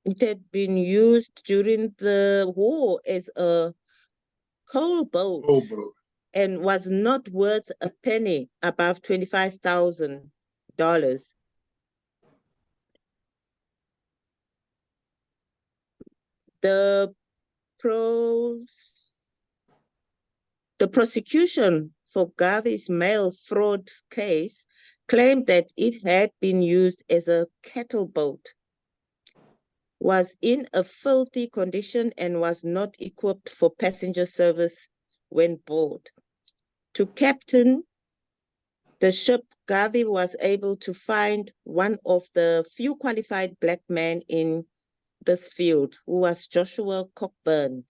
It had been used during the war as a coal boat and was not worth a penny above $25,000. The prosecution for Garvey's mail fraud case claimed that it had been used as a cattle boat, was in a filthy condition, and was not equipped for passenger service when board. To captain the ship, Garvey was able to find one of the few qualified Black men in this field, who was Joshua Cockburn,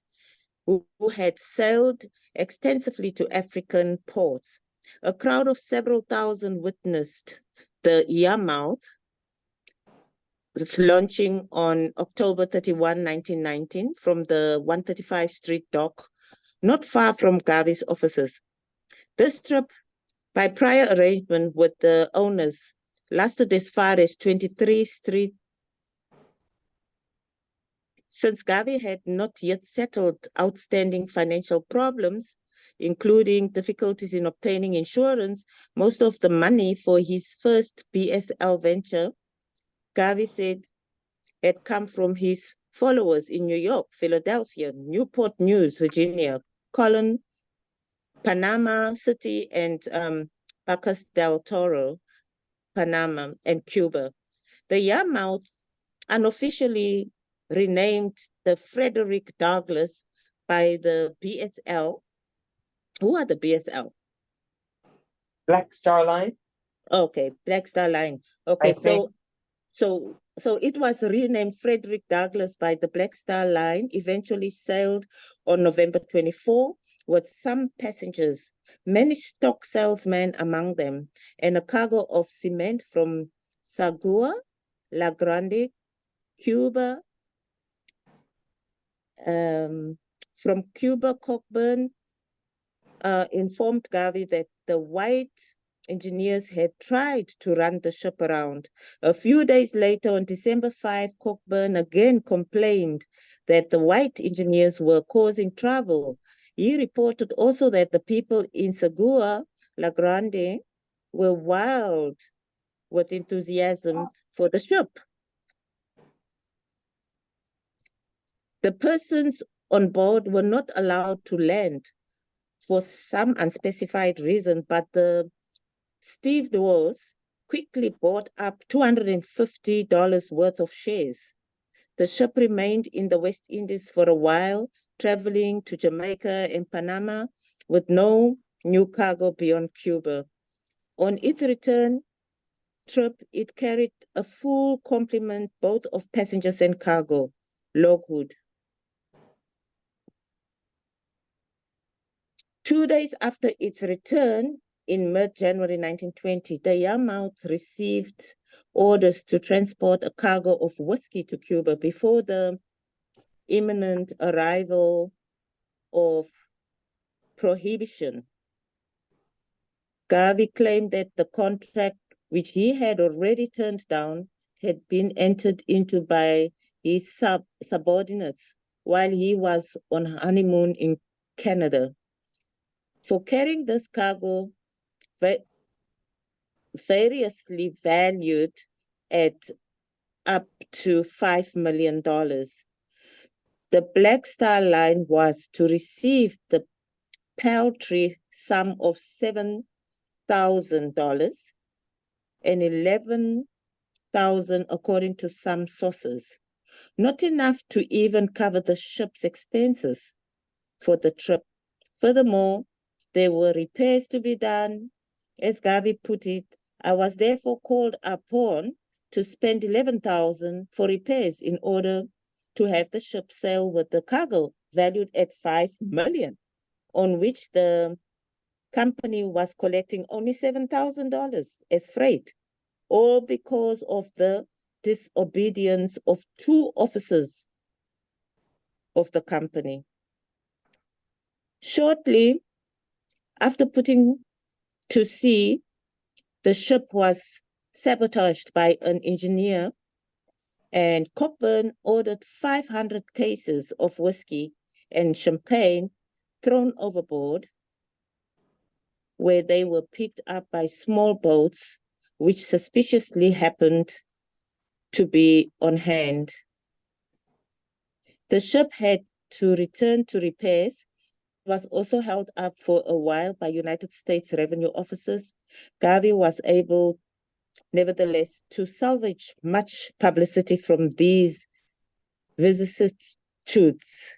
who had sailed extensively to African ports. A crowd of several thousand witnessed the Yarmouth launching on October 31, 1919, from the 135 Street dock, not far from Garvey's offices. This trip, by prior arrangement with the owners, lasted as far as 23 Street. Since Garvey had not yet settled outstanding financial problems, including difficulties in obtaining insurance, most of the money for his first BSL venture, Garvey said, had come from his followers in New York, Philadelphia, Newport News, Virginia, Colon, Panama City, and Bocas del Toro, Panama, and Cuba. The Yarmouth, unofficially renamed the Frederick Douglass by the BSL. Who are the BSL? Black Star Line. Okay, Black Star Line. Okay, so it was renamed Frederick Douglass by the Black Star Line, eventually sailed on November 24 with some passengers, many stock salesmen among them, and a cargo of cement from Sagua, La Grande, Cuba. From Cuba, Cockburn informed Garvey that the white engineers had tried to run the ship around. A few days later, on December 5, Cockburn again complained that the white engineers were causing trouble. He reported also that the people in Sagua, La Grande, were wild with enthusiasm for the ship. The persons on board were not allowed to land for some unspecified reason, but the stevedores quickly bought up $250 worth of shares. The ship remained in the West Indies for a while, traveling to Jamaica and Panama with no new cargo beyond Cuba. On its return trip, it carried a full complement both of passengers and cargo, logwood. 2 days after its return, in mid-January 1920, the Yarmouth received orders to transport a cargo of whiskey to Cuba before the imminent arrival of prohibition. Garvey claimed that the contract, which he had already turned down, had been entered into by his subordinates while he was on honeymoon in Canada. For carrying this cargo, variously valued at up to $5 million. The Black Star Line was to receive the paltry sum of $7,000 and $11,000 according to some sources, not enough to even cover the ship's expenses for the trip. Furthermore, there were repairs to be done. As Garvey put it, I was therefore called upon to spend $11,000 for repairs in order to have the ship sail with the cargo valued at $5 million, on which the company was collecting only $7,000 as freight, all because of the disobedience of 2 officers of the company. Shortly after putting to sea, the ship was sabotaged by an engineer, and Cockburn ordered 500 cases of whiskey and champagne thrown overboard, where they were picked up by small boats, which suspiciously happened to be on hand. The ship had to return to repairs. It was also held up for a while by United States revenue officers. Garvey was able, nevertheless, to salvage much publicity from these vicissitudes.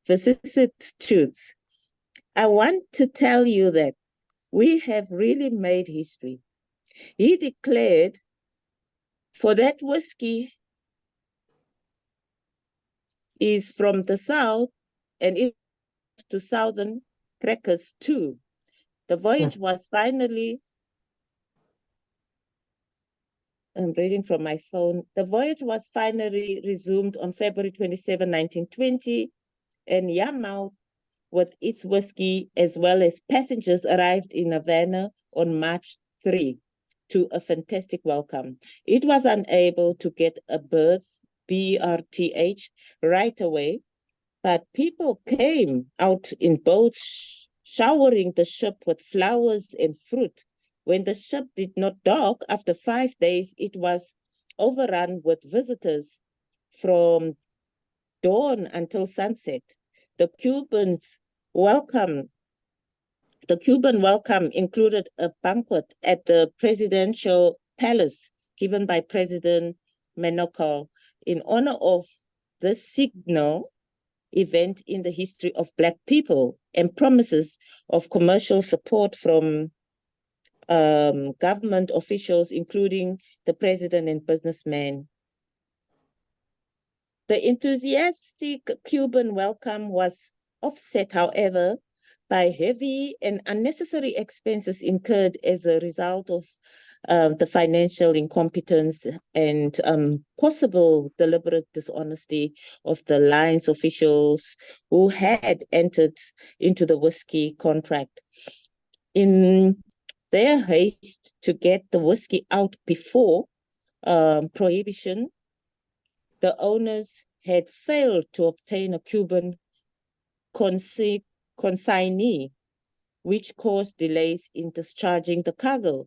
Vicissitudes. I want to tell you that we have really made history. He declared, for that whiskey is from the South and it to Southern crackers too. The voyage was finally, I'm reading from my phone. The voyage was finally resumed on February 27, 1920, and Yarmouth, with its whiskey as well as passengers, arrived in Havana on March 3 to a fantastic welcome. It was unable to get a berth, BRTH, right away, but people came out in boats, showering the ship with flowers and fruit. When the ship did not dock after 5 days, it was overrun with visitors from dawn until sunset. The Cuban welcome included a banquet at the presidential palace given by President Menocal in honor of the signal event in the history of Black people, and promises of commercial support from government officials, including the president and businessmen. The enthusiastic Cuban welcome was offset, however, by heavy and unnecessary expenses incurred as a result of the financial incompetence and possible deliberate dishonesty of the line's officials who had entered into the whiskey contract. In their haste to get the whiskey out before prohibition, the owners had failed to obtain a Cuban consignee, which caused delays in discharging the cargo.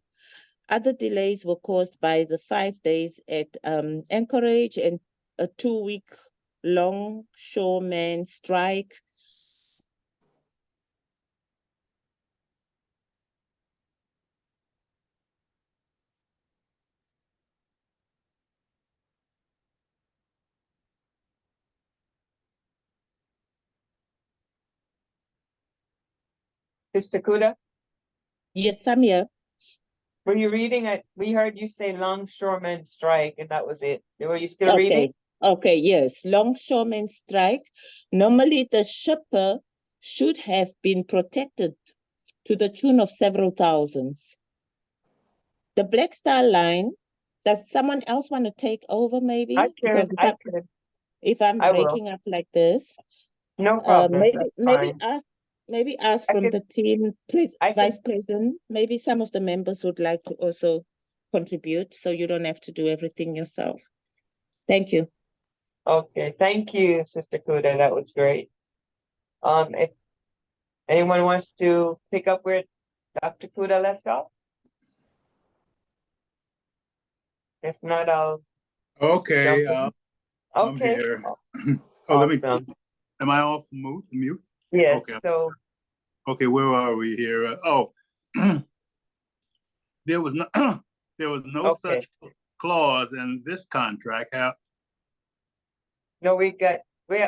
Other delays were caused by the 5 days at Anchorage and a 2-week longshoreman strike. Sister Kuda, Yes, I'm here. were you reading it? We heard you say longshoremen strike, and that was it. Were you still reading? Okay, yes. Longshoremen strike. Normally, the shipper should have been protected to the tune of several thousands. The Black Star Line, does someone else want to take over maybe? I Because can. if I'm I will. breaking up like this, No problem. That's fine. maybe ask I from can- the team, Vice President, maybe some of the members would like to also contribute, so you don't have to do everything yourself. Thank you. Okay, thank you, Sister Kuda. That was great. If anyone wants to pick up where Dr. Kuda left off? If not, I'll Okay, jump in. I'm Okay. here. Awesome. Am I off mute? Yes, Okay. so Okay, where are we here? There was no, there was no Okay. such clause in this contract. no, we top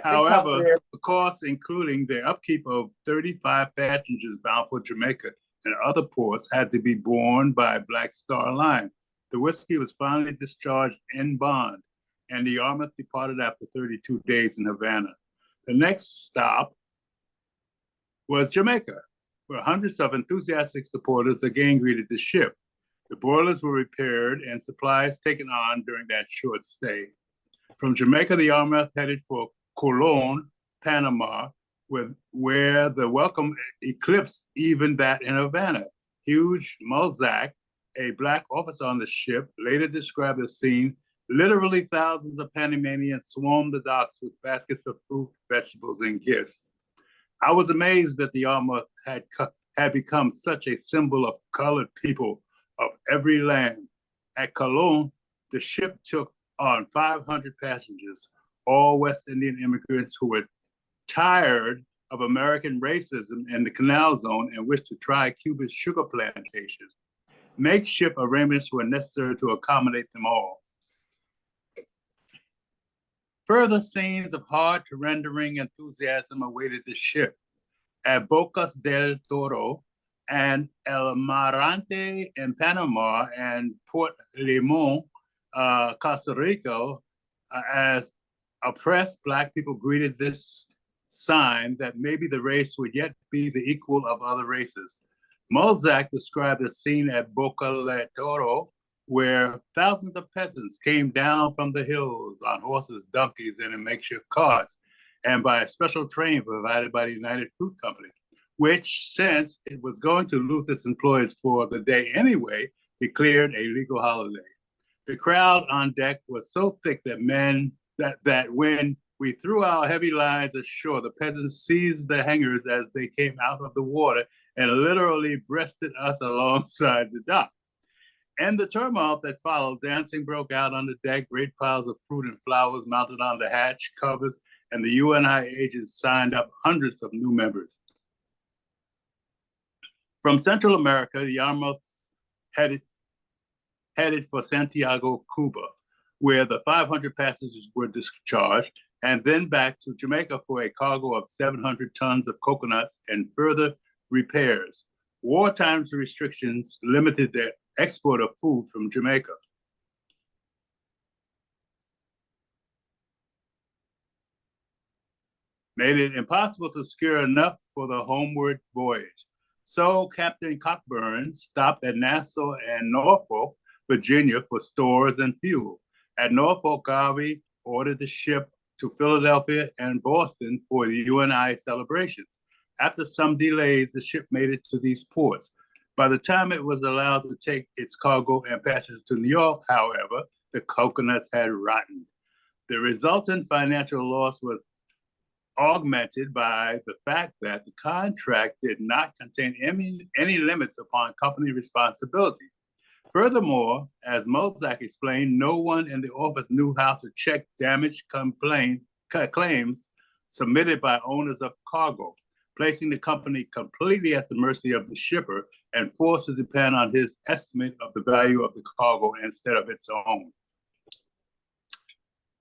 However, there. the costs, including the upkeep of 35 passengers bound for Jamaica and other ports, had to be borne by Black Star Line. The whiskey was finally discharged in bond, and the Yarmouth departed after 32 days in Havana. The next stop was Jamaica, where hundreds of enthusiastic supporters again greeted the ship. The boilers were repaired and supplies taken on during that short stay. From Jamaica, the Yarmouth headed for Colon, Panama, where the welcome eclipsed even that in Havana. Huge Mulzac, a Black officer on the ship, later described the scene. Literally thousands of Panamanians swarmed the docks with baskets of fruit, vegetables, and gifts. I was amazed that the Yarmouth had become such a symbol of colored people of every land. At Colon, the ship took on 500 passengers, all West Indian immigrants who were tired of American racism in the Canal Zone and wished to try Cuba's sugar plantations. Makeshift arrangements were necessary to accommodate them all. Further scenes of heart-rendering enthusiasm awaited the ship. At Bocas del Toro and El Marante in Panama and Port Limon, Costa Rica, as oppressed Black people greeted this sign that maybe the race would yet be the equal of other races. Mulzac described the scene at Boca del Toro, where thousands of peasants came down from the hills on horses, donkeys, and in makeshift carts, and by a special train provided by the United Fruit Company, which, since it was going to lose its employees for the day anyway, declared a legal holiday. The crowd on deck was so thick that when we threw our heavy lines ashore, the peasants seized the hangers as they came out of the water and literally breasted us alongside the dock. In the turmoil that followed, dancing broke out on the deck, great piles of fruit and flowers mounted on the hatch covers, and the UNI agents signed up hundreds of new members. From Central America, the Yarmouth headed for Santiago, Cuba, where the 500 passengers were discharged, and then back to Jamaica for a cargo of 700 tons of coconuts and further repairs. Wartime restrictions limited the export of food from Jamaica. Made it impossible to secure enough for the homeward voyage. So Captain Cockburn stopped at Nassau and Norfolk, Virginia for stores and fuel. At Norfolk, Garvey ordered the ship to Philadelphia and Boston for the UNI celebrations. After some delays, the ship made it to these ports. By the time it was allowed to take its cargo and passengers to New York, however, the coconuts had rotted. The resultant financial loss was augmented by the fact that the contract did not contain any limits upon company responsibility. Furthermore, as Mozak explained, no one in the office knew how to check damage claims submitted by owners of cargo, placing the company completely at the mercy of the shipper and forced to depend on his estimate of the value of the cargo instead of its own.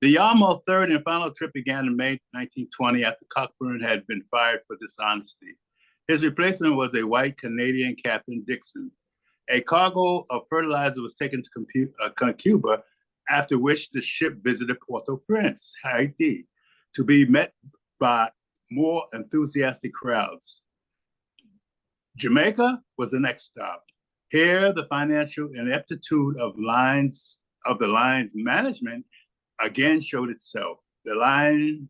The Yarmouth third and final trip began in May 1920 after Cockburn had been fired for dishonesty. His replacement was a white Canadian Captain Dixon. A cargo of fertilizer was taken to Cuba, after which the ship visited Port-au-Prince, Haiti, to be met by more enthusiastic crowds. Jamaica was the next stop. Here, the financial ineptitude of the line's management again showed itself. The line's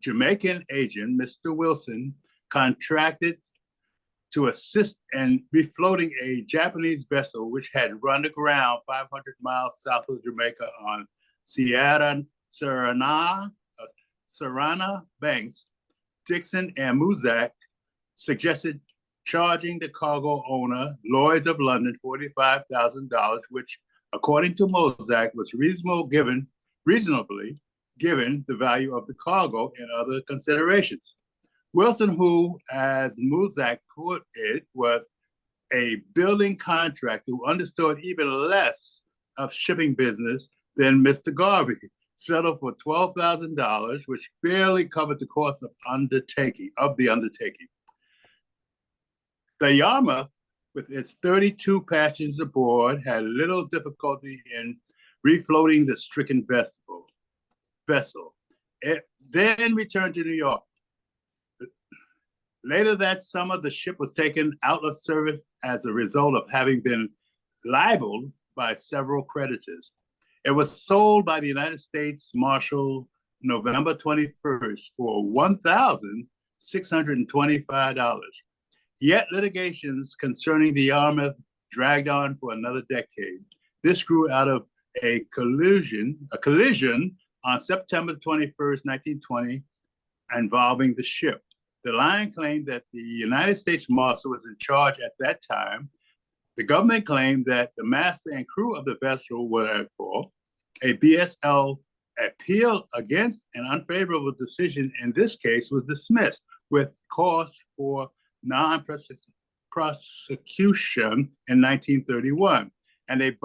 Jamaican agent, Mr. Wilson, contracted to assist in refloating a Japanese vessel which had run aground 500 miles south of Jamaica on Serrana Banks. Dixon and Muzak suggested charging the cargo owner, Lloyd's of London, $45,000, which, according to Muzak, was reasonably given the value of the cargo and other considerations. Wilson, who, as Muzak put it, was a building contractor who understood even less of shipping business than Mr. Garvey, settled for $12,000, which barely covered the cost of the undertaking. The Yarmouth, with its 32 passengers aboard, had little difficulty in refloating the stricken vessel. It then returned to New York. Later that summer, the ship was taken out of service as a result of having been libeled by several creditors. It was sold by the United States Marshal November 21st for $1,625. Yet litigations concerning the Yarmouth dragged on for another decade. This grew out of a collision on September 21st, 1920, involving the ship. The line claimed that the United States Marshal was in charge at that time. The government claimed that the master and crew of the vessel were at fault. A BSL appeal against an unfavorable decision in this case was dismissed, with cause for non-prosecution in 1931. And a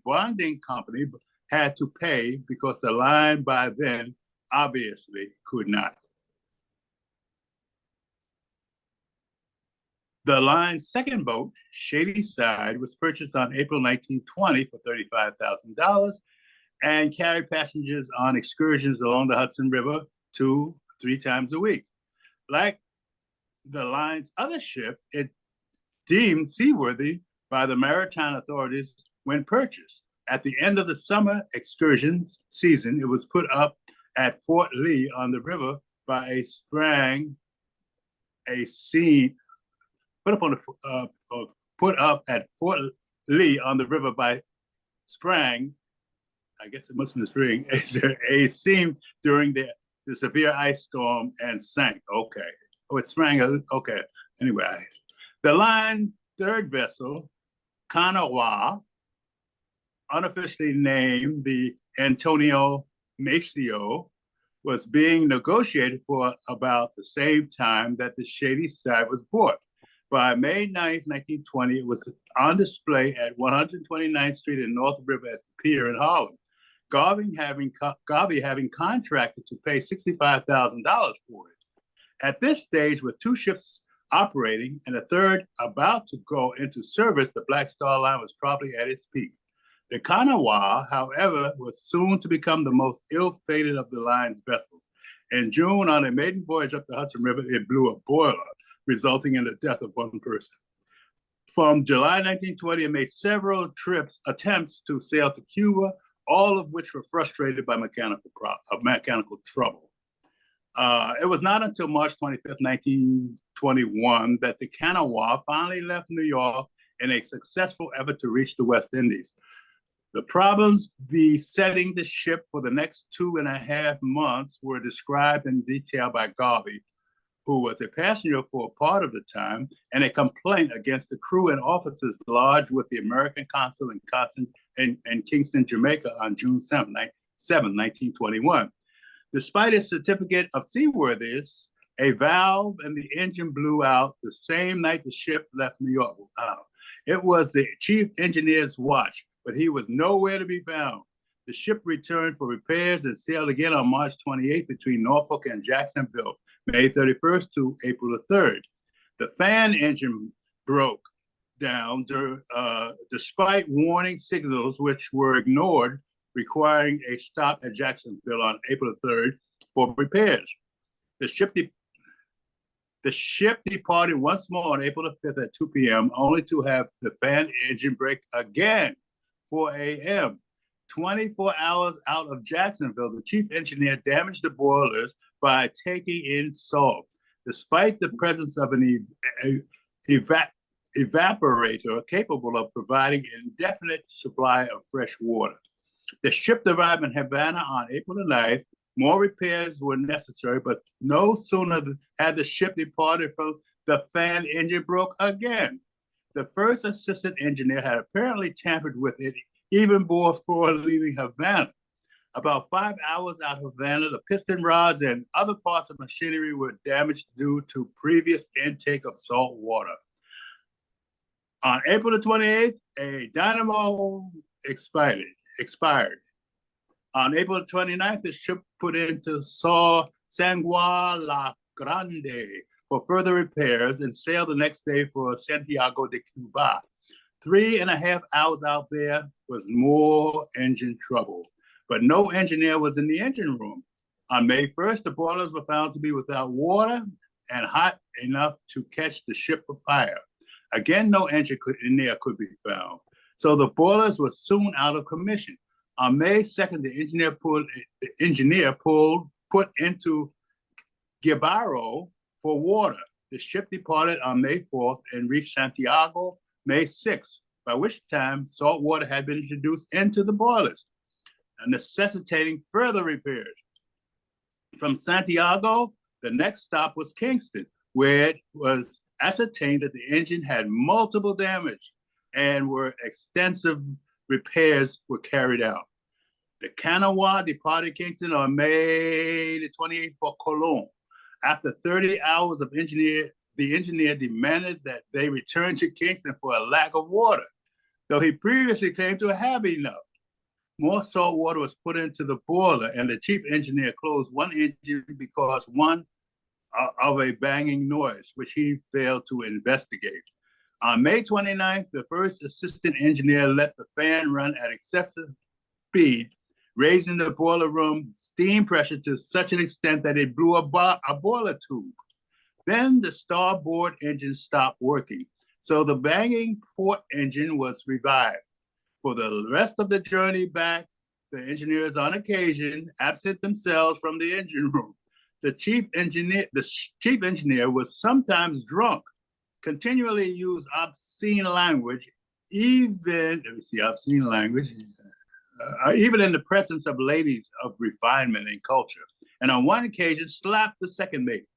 bonding company had to pay because the line by then obviously could not. The line's second boat, Shady Side, was purchased on April 1920 for $35,000 and carried passengers on excursions along the Hudson River 2-3 times a week. Like the line's other ship, it deemed seaworthy by the maritime authorities when purchased. At the end of the summer excursions season, it was put up at Fort Lee on the river by a sprang, put up at Fort Lee on the river by sprang, I guess it must have been spring, a seam during the severe ice storm and sank. Okay. Oh, it sprang. Okay. Anyway, the line's third vessel, Kanawha, unofficially named the Antonio Maceo, was being negotiated for about the same time that the Shady Side was bought. By May 9th, 1920, it was on display at 129th Street and North River at the pier in Harlem. Garvey having contracted to pay $65,000 for it. At this stage, with two ships operating and a third about to go into service, the Black Star Line was probably at its peak. The Kanawha, however, was soon to become the most ill-fated of the line's vessels. In June, on a maiden voyage up the Hudson River, it blew a boiler, resulting in the death of one person. From July 1920, it made several attempts to sail to Cuba, all of which were frustrated by mechanical trouble. It was not until March 25th, 1921, that the Kanawha finally left New York in a successful effort to reach the West Indies. The problems besetting the ship for the next 2.5 months were described in detail by Garvey, who was a passenger for a part of the time, and a complaint against the crew and officers lodged with the American consul in Kingston, Jamaica on June 7, 1921. Despite a certificate of seaworthiness, a valve in the engine blew out the same night the ship left New York. It was the chief engineer's watch, but he was nowhere to be found. The ship returned for repairs and sailed again on March 28th between Norfolk and Jacksonville, May 31st to April the 3rd. The fan engine broke down despite warning signals which were ignored, requiring a stop at Jacksonville on April 3rd for repairs. The ship departed once more on April the 5th at 2 p.m., only to have the fan engine break again, 4 a.m. 24 hours out of Jacksonville, the chief engineer damaged the boilers by taking in salt. Despite the presence of an evaporator capable of providing an indefinite supply of fresh water. The ship arrived in Havana on April the 9th. More repairs were necessary, but no sooner had the ship departed from the fan engine broke again. The first assistant engineer had apparently tampered with it even before leaving Havana. About 5 hours out of Havana, the piston rods and other parts of machinery were damaged due to previous intake of salt water. On April the 28th, a dynamo expired. On April 29th, the ship put into San Juan La Grande for further repairs and sailed the next day for Santiago de Cuba. 3.5 hours out there was more engine trouble, but no engineer was in the engine room. On May 1st, the boilers were found to be without water and hot enough to catch the ship afire. Again, no engineer could be found. So the boilers were soon out of commission. On May 2nd, the engineer put into Gibaro for water. The ship departed on May 4th and reached Santiago May 6th, by which time salt water had been introduced into the boilers, necessitating further repairs. From Santiago, the next stop was Kingston, where it was ascertained that the engine had multiple damage and where extensive repairs were carried out. The Kanawha departed Kingston on May the 28th for Cologne. After 30 hours of the engineer demanded that they return to Kingston for a lack of water, though he previously claimed to have enough. More salt water was put into the boiler, and the chief engineer closed one engine because of a banging noise, which he failed to investigate. On May 29th, the first assistant engineer let the fan run at excessive speed, raising the boiler room steam pressure to such an extent that it blew a boiler tube. Then the starboard engine stopped working, so the banging port engine was revived. For the rest of the journey back, the engineers on occasion absent themselves from the engine room. The chief engineer was sometimes drunk, continually used obscene language, even in the presence of ladies of refinement and culture, and on one occasion slapped the second mate.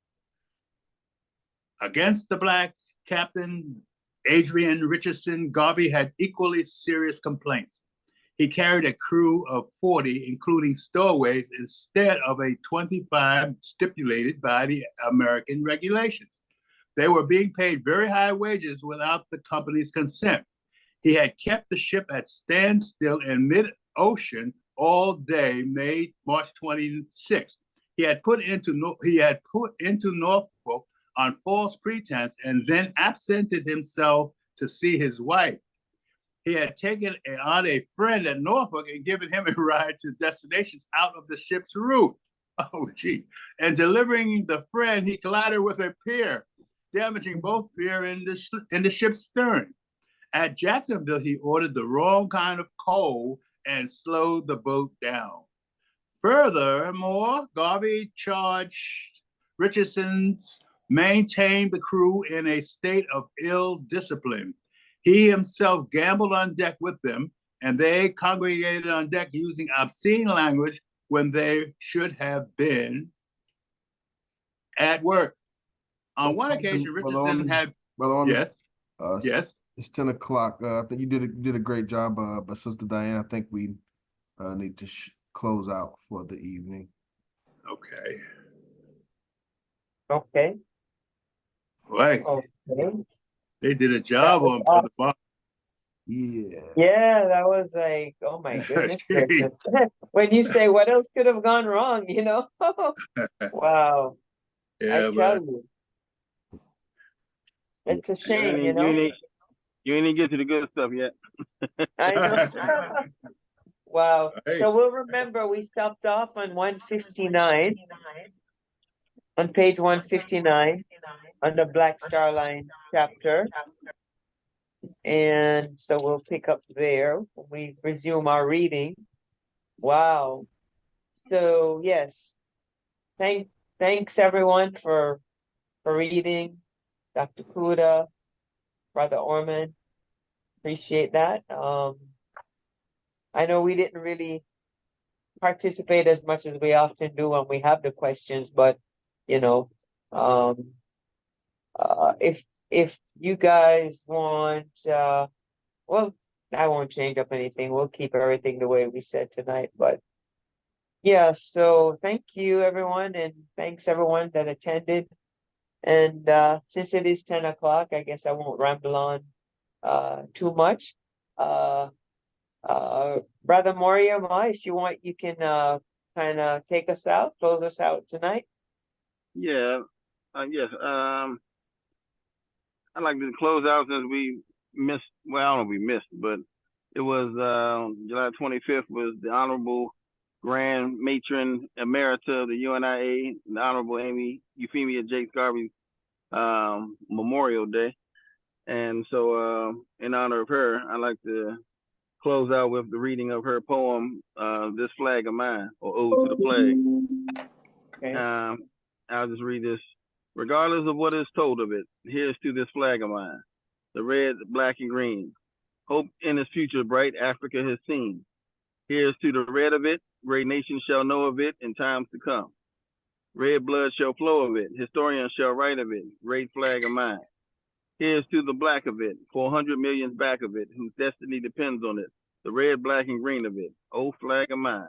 Against the black captain, Adrian Richardson, Garvey had equally serious complaints. He carried a crew of 40, including stowaways, instead of a 25 stipulated by the American regulations. They were being paid very high wages without the company's consent. He had kept the ship at standstill in mid-ocean all day, March 26th. He had put into Norfolk on false pretense and then absented himself to see his wife. He had taken on a friend at Norfolk and given him a ride to destinations out of the ship's route. Oh, gee. And delivering the friend, he collided with a pier, damaging both pier and the ship's stern. At Jacksonville, he ordered the wrong kind of coal and slowed the boat down. Furthermore, Garvey charged Richardson's maintained the crew in a state of ill discipline. He himself gambled on deck with them, and they congregated on deck using obscene language when they should have been at work. On one occasion, Richardson had, yes, yes. It's 10 o'clock. I think you did a great job, but Sister Diane, I think we need to close out for the evening. Okay. Okay. Right. Okay. They did a job on Brother Bob. Yeah. Yeah, that was like, oh my goodness gracious. When you say what else could have gone wrong, you know? Wow. Yeah, I tell you. It's a shame, you know? You ain't even get to the good stuff yet. I know. Wow. Hey. So we'll remember we stopped off on 159, on page 159, on the Black Star Line chapter. And so we'll pick up there when we resume our reading. Wow. So yes, thanks everyone for reading. Dr. Kuda, Brother Orman, appreciate that. I know we didn't really participate as much as we often do when we have the questions, but you know, if you guys want, well, I won't change up anything. We'll keep everything the way we said tonight, but yeah, so thank you everyone, and thanks everyone that attended. And since it is 10 o'clock, I guess I won't ramble on too much. Brother Moriama, if you want, you can kind of take us out, close us out tonight. Yeah, yes. I'd like to close out since we missed, well, I don't know if we missed, but it was July 25th was the Honorable Grand Matron Emerita of the UNIA, the Honorable Amy Euphemia Jakes Garvey's Memorial Day. And so in honor of her, I'd like to close out with the reading of her poem, This Flag of Mine, or Ode to the Flag. Okay. I'll just read this. Regardless of what is told of it, here's to this flag of mine, the red, black, and green. Hope in its future bright Africa has seen. Here's to the red of it, great nations shall know of it in times to come. Red blood shall flow of it, historians shall write of it, great flag of mine. Here's to the black of it, 400 millions back of it, whose destiny depends on it, the red, black, and green of it, oh flag of mine.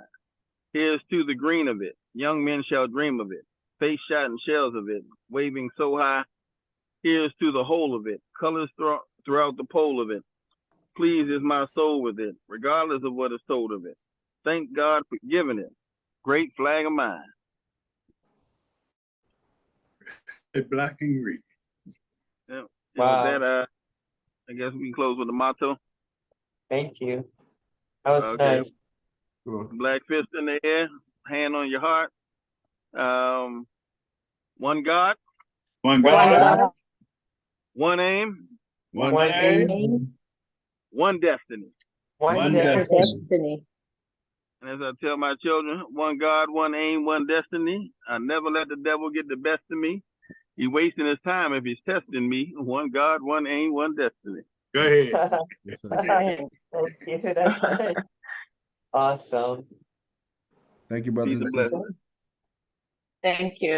Here's to the green of it, young men shall dream of it, face shot and shells of it, waving so high. Here's to the whole of it, colors throughout the pole of it. Pleased is my soul with it, regardless of what is told of it. Thank God for giving it. Great flag of mine. Black and green. Yeah. Wow. With that, I guess we can close with the motto. Thank you. That was nice. Cool. Black fist in the air, hand on your heart. One God. One God. One aim. One aim. One destiny. One destiny. And as I tell my children, one God, one aim, one destiny. I never let the devil get the best of me. He's wasting his time if he's testing me. One God, one aim, one destiny. Go ahead. Yes, sir. Thank you. That's nice. Awesome. Thank you, brother. Peace and blessings. Thank you.